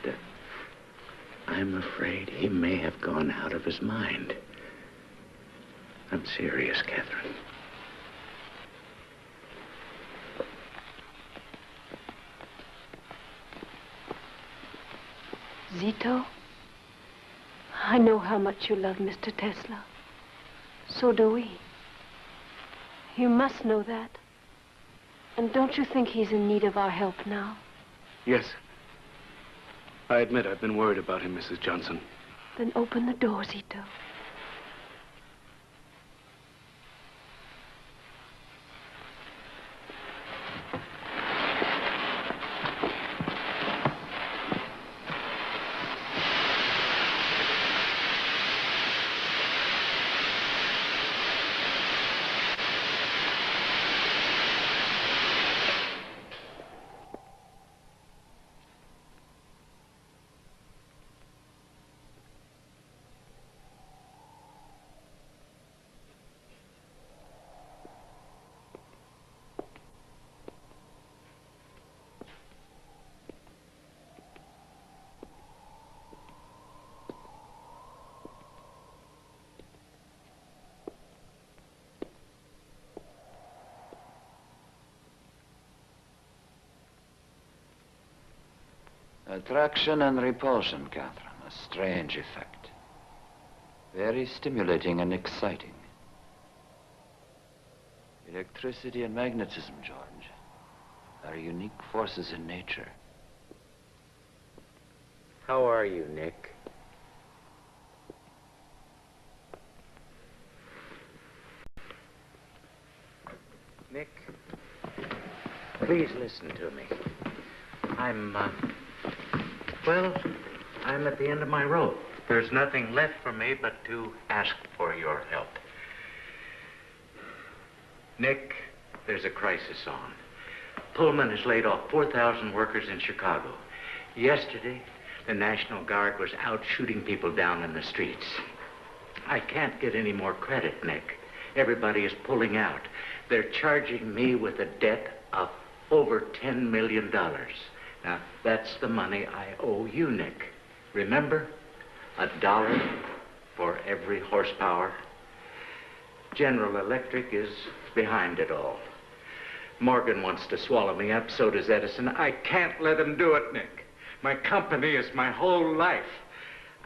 I'm afraid he may have gone out of his mind. I'm serious, Katharine. Zito, I know how much you love Mr. Tesla. So do we. You must know that. And don't you think he's in need of our help now? Yes. I admit I've been worried about him, Mrs. Johnson. Then open the door, Zito. Attraction and repulsion, Katharine. A strange effect. Very stimulating and exciting. Electricity and magnetism, George, are unique forces in nature. How are you, Nick? Nick, please listen to me. I'm at the end of my rope. There's nothing left for me but to ask for your help. Nick, there's a crisis on. Pullman has laid off 4,000 workers in Chicago. Yesterday, the National Guard was out shooting people down in the streets. I can't get any more credit, Nick. Everybody is pulling out. They're charging me with a debt of over $10 million. Now, that's the money I owe you, Nick. Remember? $1 for every horsepower. General Electric is behind it all. Morgan wants to swallow me up, so does Edison. I can't let him do it, Nick. My company is my whole life.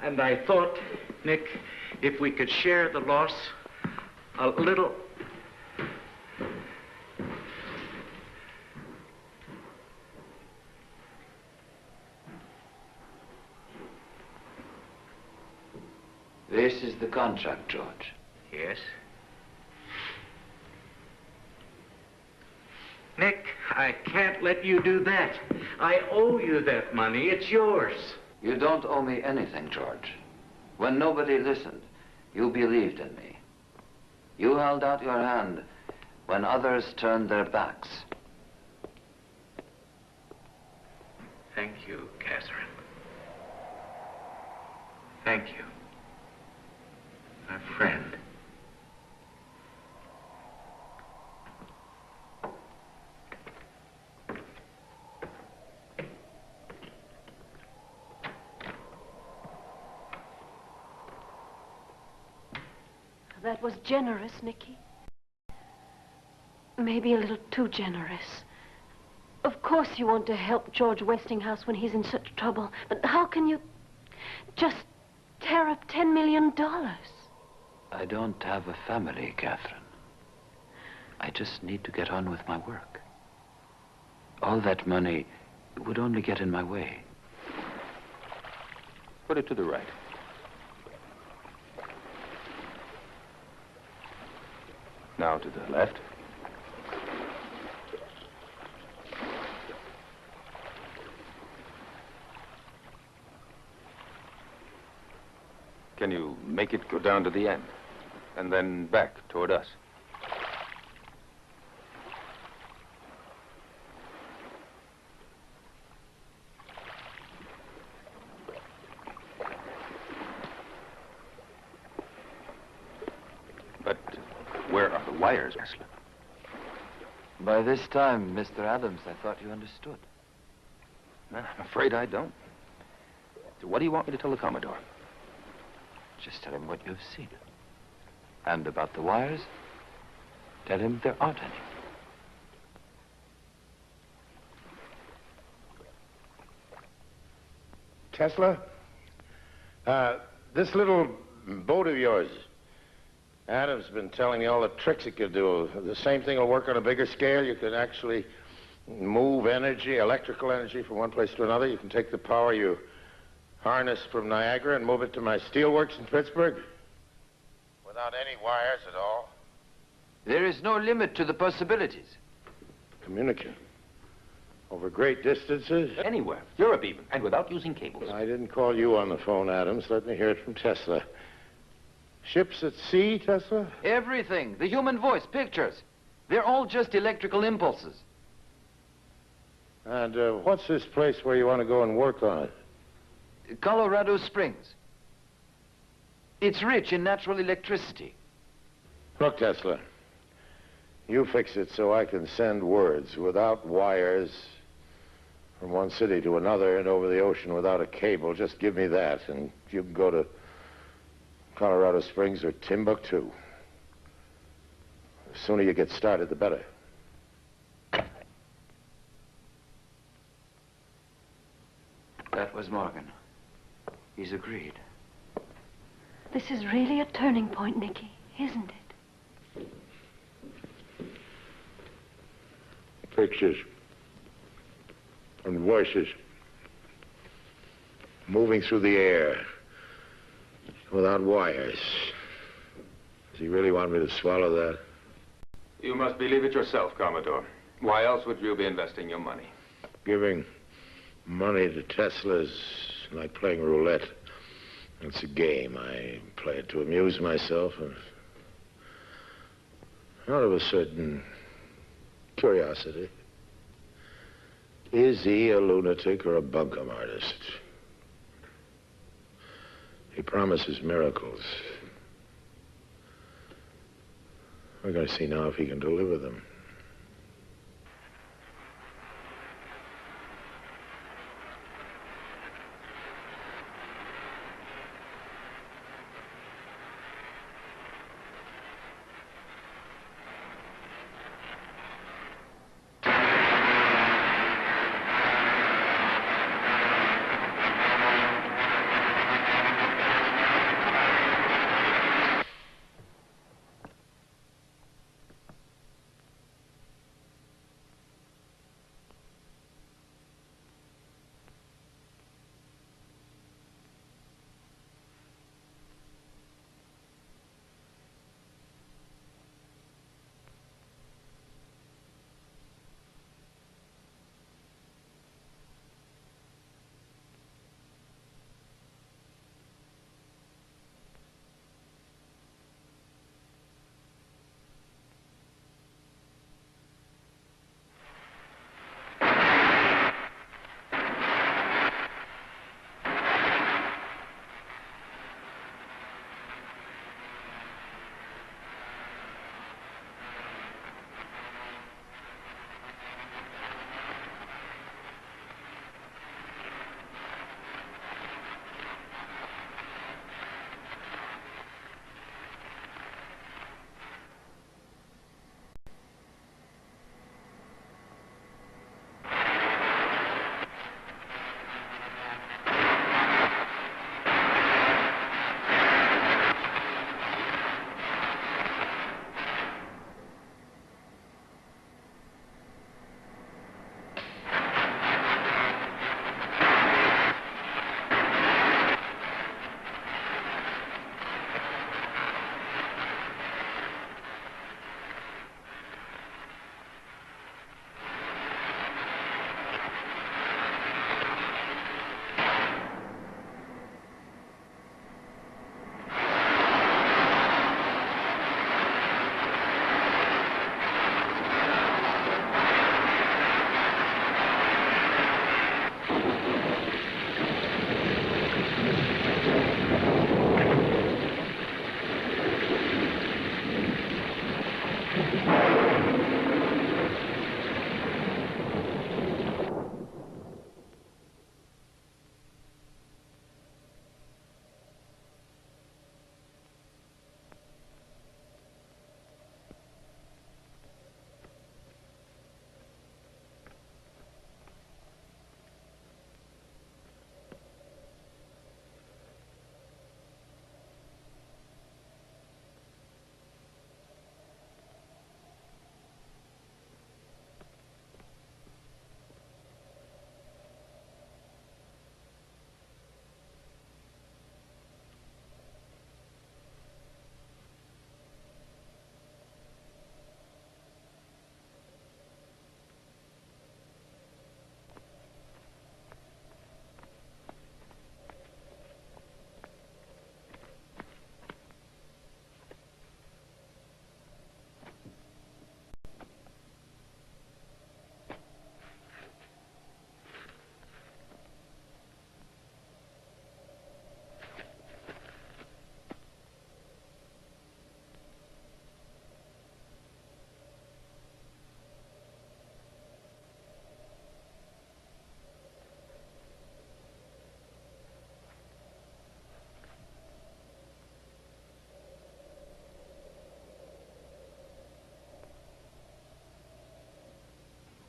And I thought, Nick, if we could share the loss a little... This is the contract, George. Yes? Nick, I can't let you do that. I owe you that money. It's yours. You don't owe me anything, George. When nobody listened, you believed in me. You held out your hand when others turned their backs. Thank you, Katharine. Thank you. My friend. That was generous, Nicky. Maybe a little too generous. Of course you want to help George Westinghouse when he's in such trouble. But how can you just tear up $10 million? I don't have a family, Katharine. I just need to get on with my work. All that money would only get in my way. Put it to the right. Now to the left. Can you make it go down to the end? And then back toward us? But where are the wires, Tesla? By this time, Mr. Adams, I thought you understood. I'm afraid I don't. So what do you want me to tell the Commodore? Just tell him what you've seen. And about the wires, tell him there aren't any. Tesla, this little boat of yours, Adam's been telling me all the tricks it could do. The same thing will work on a bigger scale. You can actually move energy, electrical energy, from one place to another. You can take the power you harness from Niagara and move it to my steelworks in Pittsburgh without any wires at all. There is no limit to the possibilities. Communicate over great distances. Anywhere, Europe even, and without using cables. I didn't call you on the phone, Adams. Let me hear it from Tesla. Ships at sea, Tesla? Everything. The human voice, pictures. They're all just electrical impulses. And what's this place where you want to go and work on it? Colorado Springs. It's rich in natural electricity. Look, Tesla, you fix it so I can send words without wires from one city to another and over the ocean without a cable. Just give me that, and you can go to Colorado Springs or Timbuktu. The sooner you get started, the better. That was Morgan. He's agreed. This is really a turning point, Nicky, isn't it? Pictures and voices moving through the air without wires. Does he really want me to swallow that? You must believe it yourself, Commodore. Why else would you be investing your money? Giving money to Tesla is like playing roulette. It's a game. I play it to amuse myself and out of a certain curiosity. Is he a lunatic or a bunkum artist? He promises miracles. We're going to see now if he can deliver them.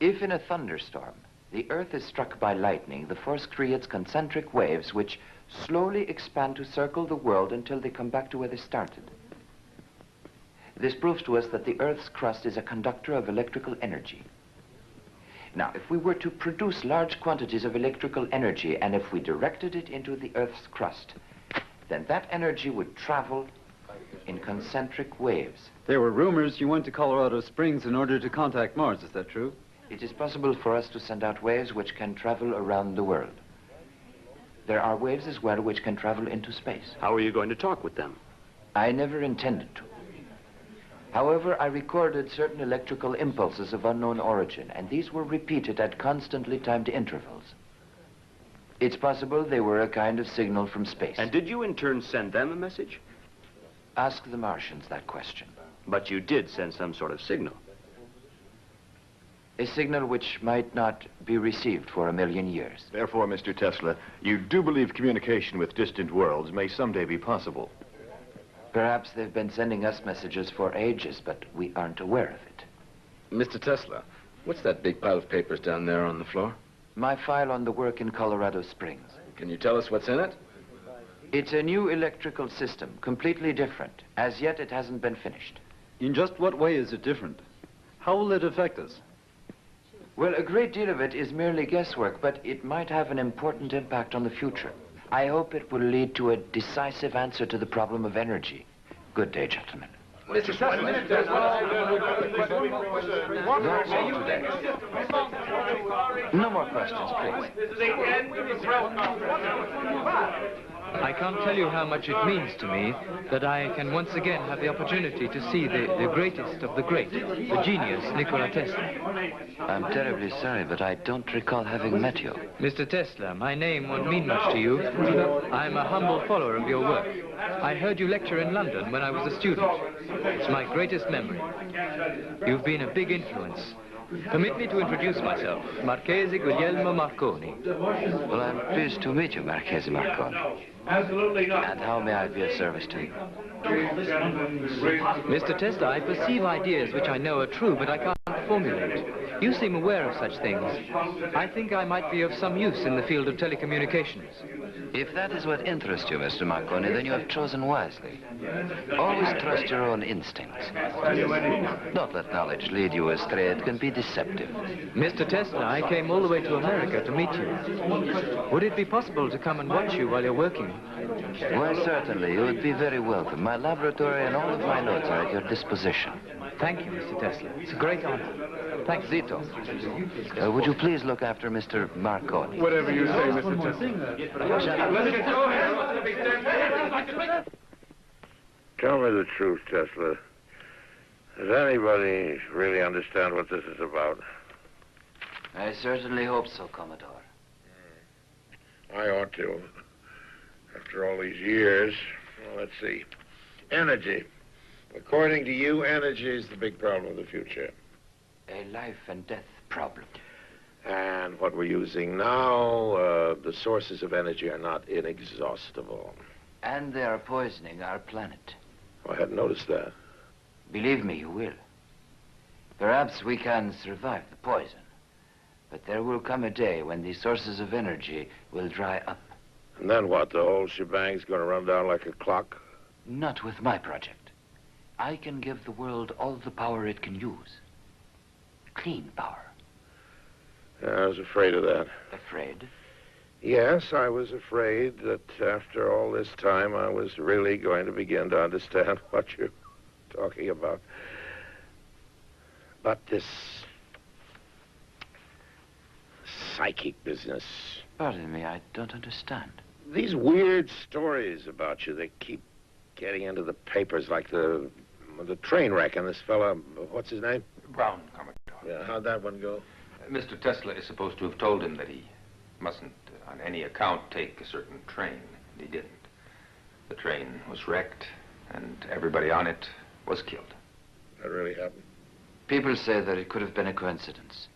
If in a thunderstorm, the Earth is struck by lightning, the force creates concentric waves which slowly expand to circle the world until they come back to where they started. This proves to us that the Earth's crust is a conductor of electrical energy. Now, if we were to produce large quantities of electrical energy, and if we directed it into the Earth's crust, then that energy would travel in concentric waves. There were rumors you went to Colorado Springs in order to contact Mars. Is that true? It is possible for us to send out waves which can travel around the world. There are waves as well which can travel into space. How are you going to talk with them? I never intended to. However, I recorded certain electrical impulses of unknown origin, and these were repeated at constantly timed intervals. It's possible they were a kind of signal from space. And did you in turn send them a message? Ask the Martians that question. But you did send some sort of signal. A signal which might not be received for 1,000,000 years. Therefore, Mr. Tesla, you do believe communication with distant worlds may someday be possible. Perhaps they've been sending us messages for ages, but we aren't aware of it. Mr. Tesla, what's that big pile of papers down there on the floor? My file on the work in Colorado Springs. Can you tell us what's in it? It's a new electrical system, completely different. As yet, it hasn't been finished. In just what way is it different? How will it affect us? Well, a great deal of it is merely guesswork, but it might have an important impact on the future. I hope it will lead to a decisive answer to the problem of energy. Good day, gentlemen. Mr. Tesla, No more questions, please. I can't tell you how much it means to me that I can once again have the opportunity to see the greatest of the great, the genius, Nikola Tesla. I'm terribly sorry, but I don't recall having met you. Mr. Tesla, my name won't mean much to you. I'm a humble follower of your work. I heard you lecture in London when I was a student. It's my greatest memory. You've been a big influence. Permit me to introduce myself, Marchese Guglielmo Marconi. Well, I'm pleased to meet you, Marchese Marconi. Absolutely not. And how may I be of service to you? Mr. Tesla, I perceive ideas which I know are true, but I can't formulate. You seem aware of such things. I think I might be of some use in the field of telecommunications. If that is what interests you, Mr. Marconi, then you have chosen wisely. Always trust your own instincts. Don't let knowledge lead you astray. It can be deceptive. Mr. Tesla, I came all the way to America to meet you. Would it be possible to come and watch you while you're working? Why, certainly. You would be very welcome. My laboratory and all of my notes are at your disposition. Thank you, Mr. Tesla. It's a great honor. Thanks. Zito, would you please look after Mr. Marconi? Whatever you say, Mr. Tesla. Tell me the truth, Tesla. Does anybody really understand what this is about? I certainly hope so, Commodore. I ought to. After all these years. Well, let's see. Energy. According to you, energy is the big problem of the future. A life and death problem. And what we're using now, the sources of energy are not inexhaustible. And they are poisoning our planet. Oh, I hadn't noticed that. Believe me, you will. Perhaps we can survive the poison. But there will come a day when these sources of energy will dry up. And then what? The whole shebang's going to run down like a clock? Not with my project. I can give the world all the power it can use. Clean power. I was afraid of that. Afraid? Yes, I was afraid that after all this time, I was really going to begin to understand what you're talking about. But this psychic business. Pardon me, I don't understand. These weird stories about you, they keep getting into the papers, like the train wreck and this fella, what's his name? Brown, Commodore. Yeah, how'd that one go? Mr. Tesla is supposed to have told him that he mustn't, on any account, take a certain train, and he didn't. The train was wrecked, and everybody on it was killed. That really happened? People say that it could have been a coincidence.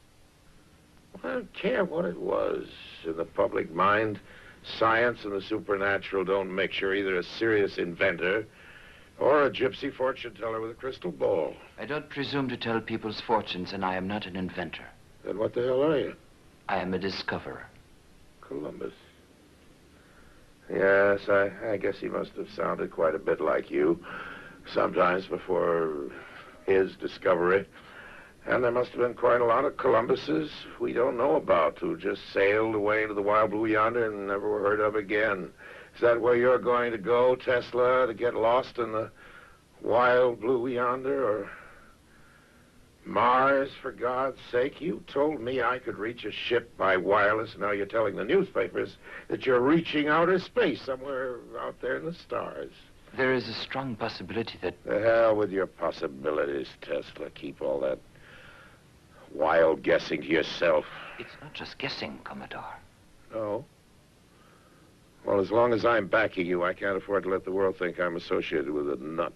I don't care what it was. In the public mind, science and the supernatural don't mix. You're either a serious inventor or a gypsy fortune teller with a crystal ball. I don't presume to tell people's fortunes, and I am not an inventor. Then what the hell are you? I am a discoverer. Columbus. Yes, I guess he must have sounded quite a bit like you. Sometimes before his discovery. And there must have been quite a lot of Columbuses we don't know about who just sailed away to the wild blue yonder and never were heard of again. Is that where you're going to go, Tesla, to get lost in the wild blue yonder? Or Mars, for God's sake? You told me I could reach a ship by wireless. Now you're telling the newspapers that you're reaching outer space somewhere out there in the stars. There is a strong possibility that... The hell with your possibilities, Tesla. Keep all that wild guessing to yourself. It's not just guessing, Commodore. No? Well, as long as I'm backing you, I can't afford to let the world think I'm associated with a nut.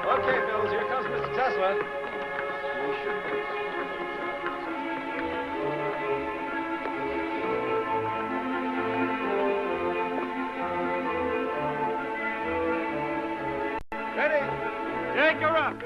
Okay, fellas, here comes Mr. Tesla. Ready? Take her up.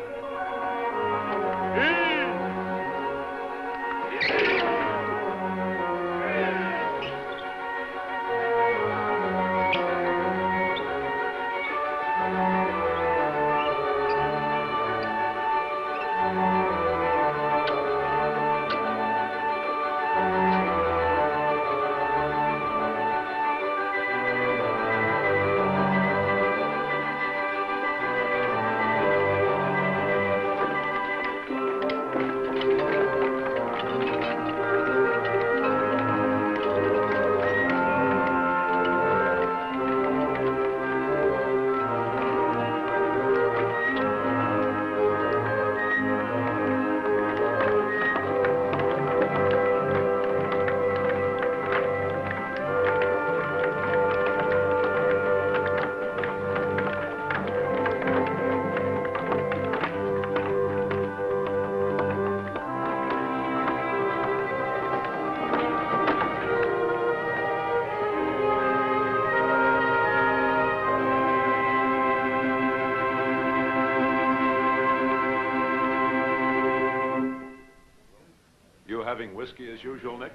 Having whiskey as usual, Nick?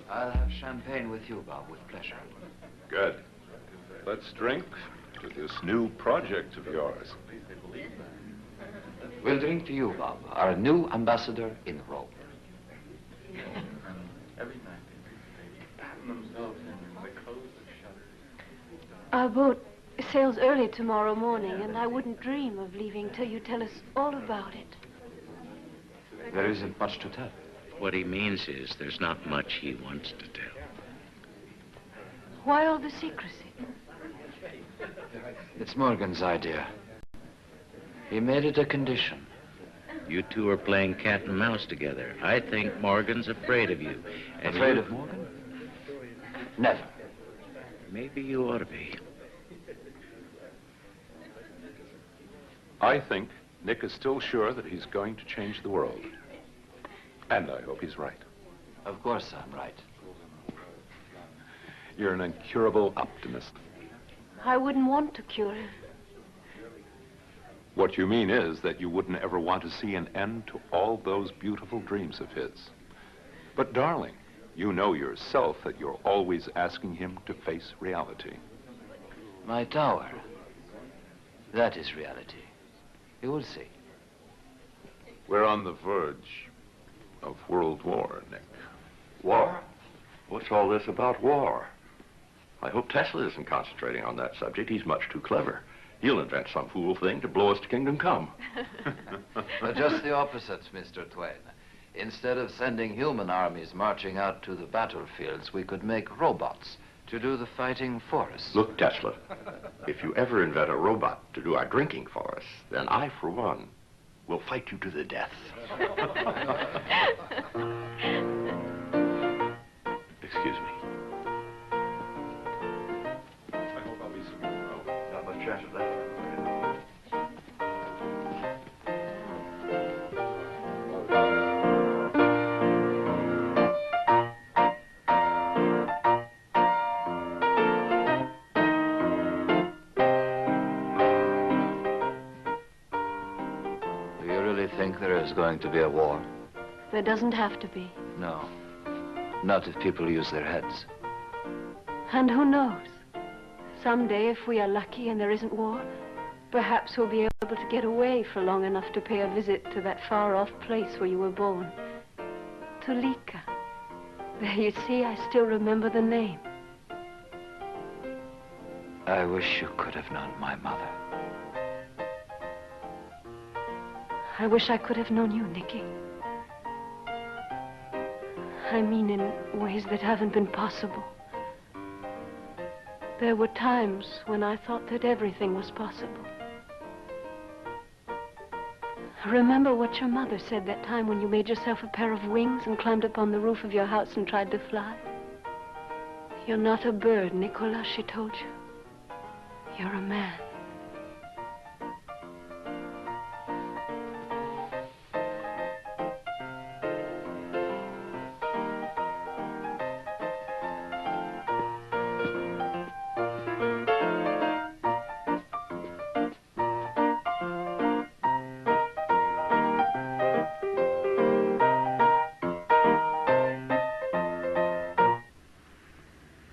I'll have champagne with you, Bob, with pleasure. Good. Let's drink to this new project of yours. We'll drink to you, Bob, our new ambassador in Rome. Our boat sails early tomorrow morning, and I wouldn't dream of leaving till you tell us all about it. There isn't much to tell. What he means is there's not much he wants to tell. Why all the secrecy? It's Morgan's idea. He made it a condition. You two are playing cat and mouse together. I think Morgan's afraid of you. And Afraid of Morgan? Never. Maybe you ought to be. I think Nick is still sure that he's going to change the world. And I hope he's right. Of course I'm right. You're an incurable optimist. I wouldn't want to cure him. What you mean is that you wouldn't ever want to see an end to all those beautiful dreams of his. But darling, you know yourself that you're always asking him to face reality. My tower. That is reality. You will see. We're on the verge of World War, Nick. War? What's all this about war? I hope Tesla isn't concentrating on that subject. He's much too clever. He'll invent some fool thing to blow us to kingdom come. But just the opposite, Mr. Twain. Instead of sending human armies marching out to the battlefields, we could make robots to do the fighting for us. Look, Tesla, if you ever invent a robot to do our drinking for us, then I, for one, will fight you to the death. Excuse me. I hope I'll be seeing you tomorrow. Not much chance of that. really think there is going to be a war? There doesn't have to be. No. Not if people use their heads. And who knows? Someday, if we are lucky and there isn't war, perhaps we'll be able to get away for long enough to pay a visit to that far-off place where you were born. To Lika. There, you see, I still remember the name. I wish you could have known my mother. I wish I could have known you, Nicky. I mean in ways that haven't been possible. There were times when I thought that everything was possible. Remember what your mother said that time when you made yourself a pair of wings and climbed up on the roof of your house and tried to fly? You're not a bird, Nikola, she told you. You're a man.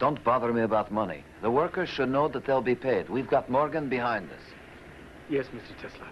Don't bother me about money. The workers should know that they'll be paid. We've got Morgan behind us. Yes, Mr. Tesla.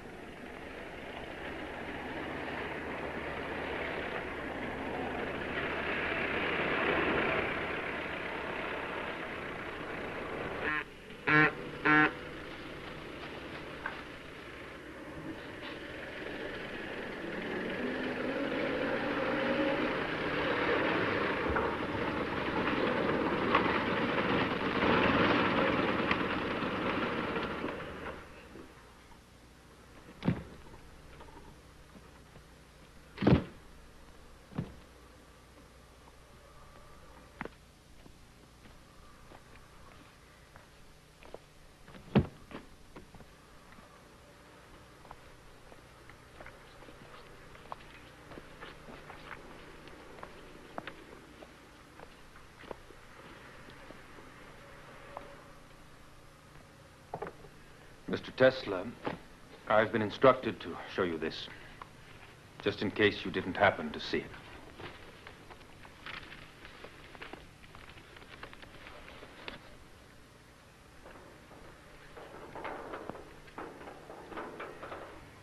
Mr. Tesla, I've been instructed to show you this, just in case you didn't happen to see it.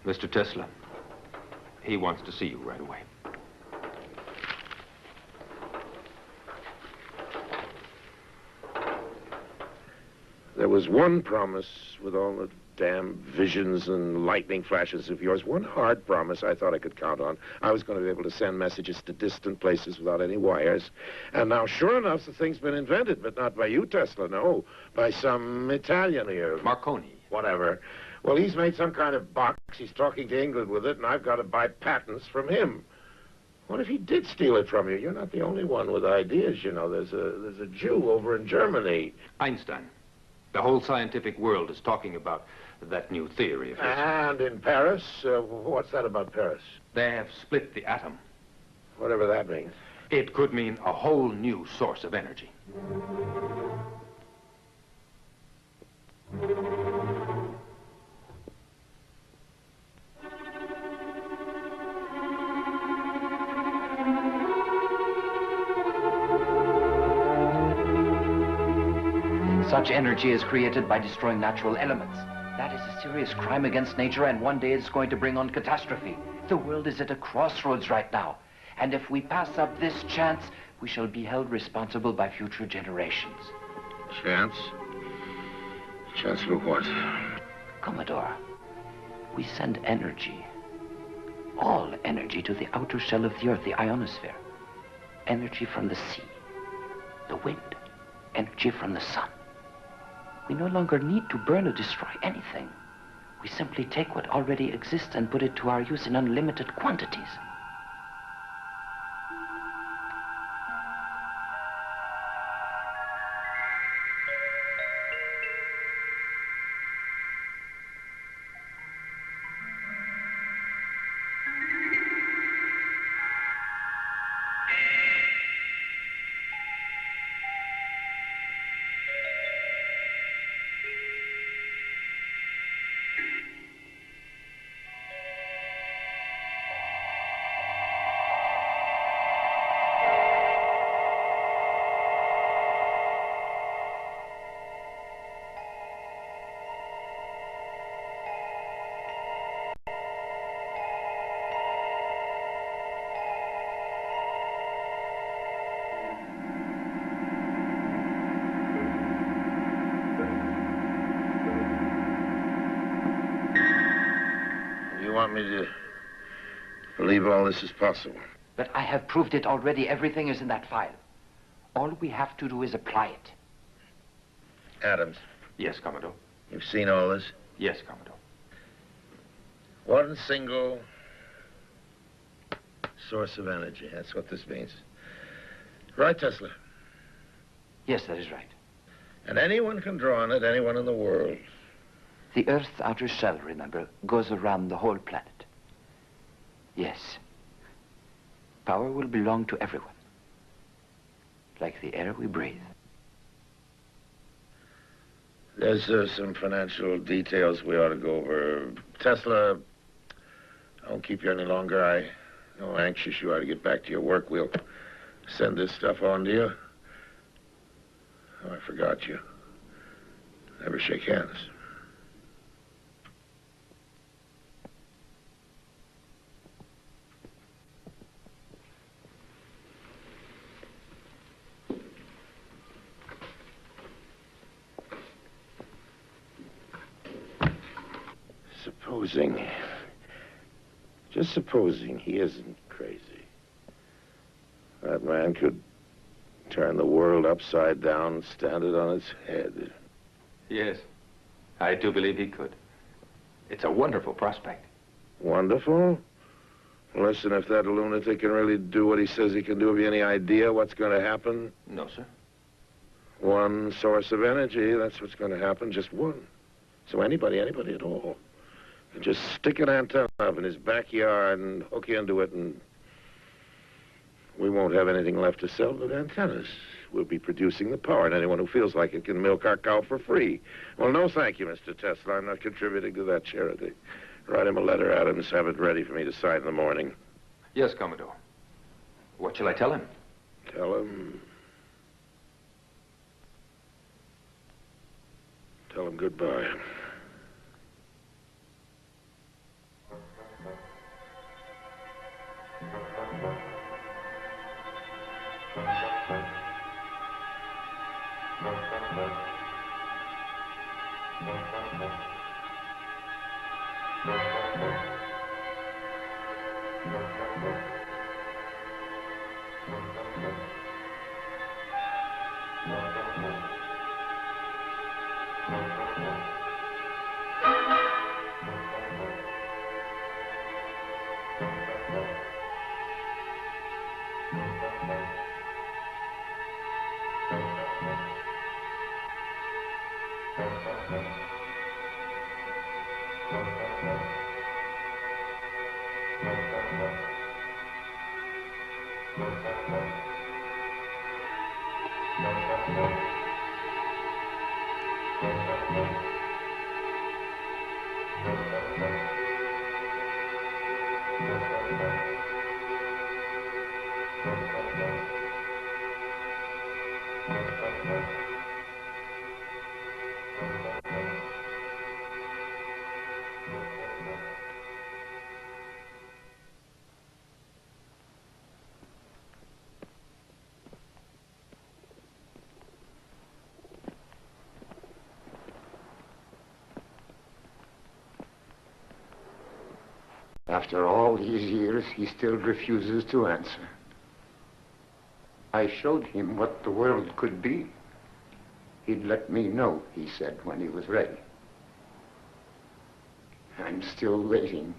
Mr. Tesla, he wants to see you right away. There was one promise with all the damn visions and lightning flashes of yours, one hard promise I thought I could count on. I was going to be able to send messages to distant places without any wires. And now, sure enough, the thing's been invented, but not by you, Tesla, no. By some Italian here. Marconi. Whatever. Well, he's made some kind of box. He's talking to England with it, and I've got to buy patents from him. What if he did steal it from you? You're not the only one with ideas, you know. There's a Jew over in Germany. Einstein. The whole scientific world is talking about that new theory of his. And in Paris? What's that about Paris? They have split the atom. Whatever that means. It could mean a whole new source of energy. Such energy is created by destroying natural elements. That is a serious crime against nature, and one day it's going to bring on catastrophe. The world is at a crossroads right now. And if we pass up this chance, we shall be held responsible by future generations. Chance? Chance for what? Commodore, we send energy, all energy, to the outer shell of the Earth, the ionosphere. Energy from the sea, the wind, energy from the sun. We no longer need to burn or destroy anything. We simply take what already exists and put it to our use in unlimited quantities. want me to believe all this is possible? But I have proved it already. Everything is in that file. All we have to do is apply it. Adams. Yes, Commodore. You've seen all this? Yes, Commodore. One single source of energy. That's what this means. Right, Tesla? Yes, that is right. And anyone can draw on it, anyone in the world. The Earth's outer shell, remember, goes around the whole planet. Yes. Power will belong to everyone. Like the air we breathe. There's some financial details we ought to go over. Tesla, I won't keep you any longer. I know how anxious you are to get back to your work. We'll send this stuff on to you. Oh, I forgot you. Never shake hands. Just supposing he isn't crazy. That man could turn the world upside down, stand it on its head. Yes, I do believe he could. It's a wonderful prospect. Wonderful? Listen, if that lunatic can really do what he says he can do, have you any idea what's going to happen? No, sir. One source of energy, that's what's going to happen, just one. So anybody at all. And just stick an antenna up in his backyard and hook into it, and we won't have anything left to sell but antennas. We'll be producing the power, and anyone who feels like it can milk our cow for free. Well, no thank you, Mr. Tesla. I'm not contributing to that charity. Write him a letter, Adams. Have it ready for me to sign in the morning. Yes, Commodore. What shall I tell him? Tell him goodbye. After all these years, he still refuses to answer. I showed him what the world could be. He'd let me know, he said, when he was ready. I'm still waiting.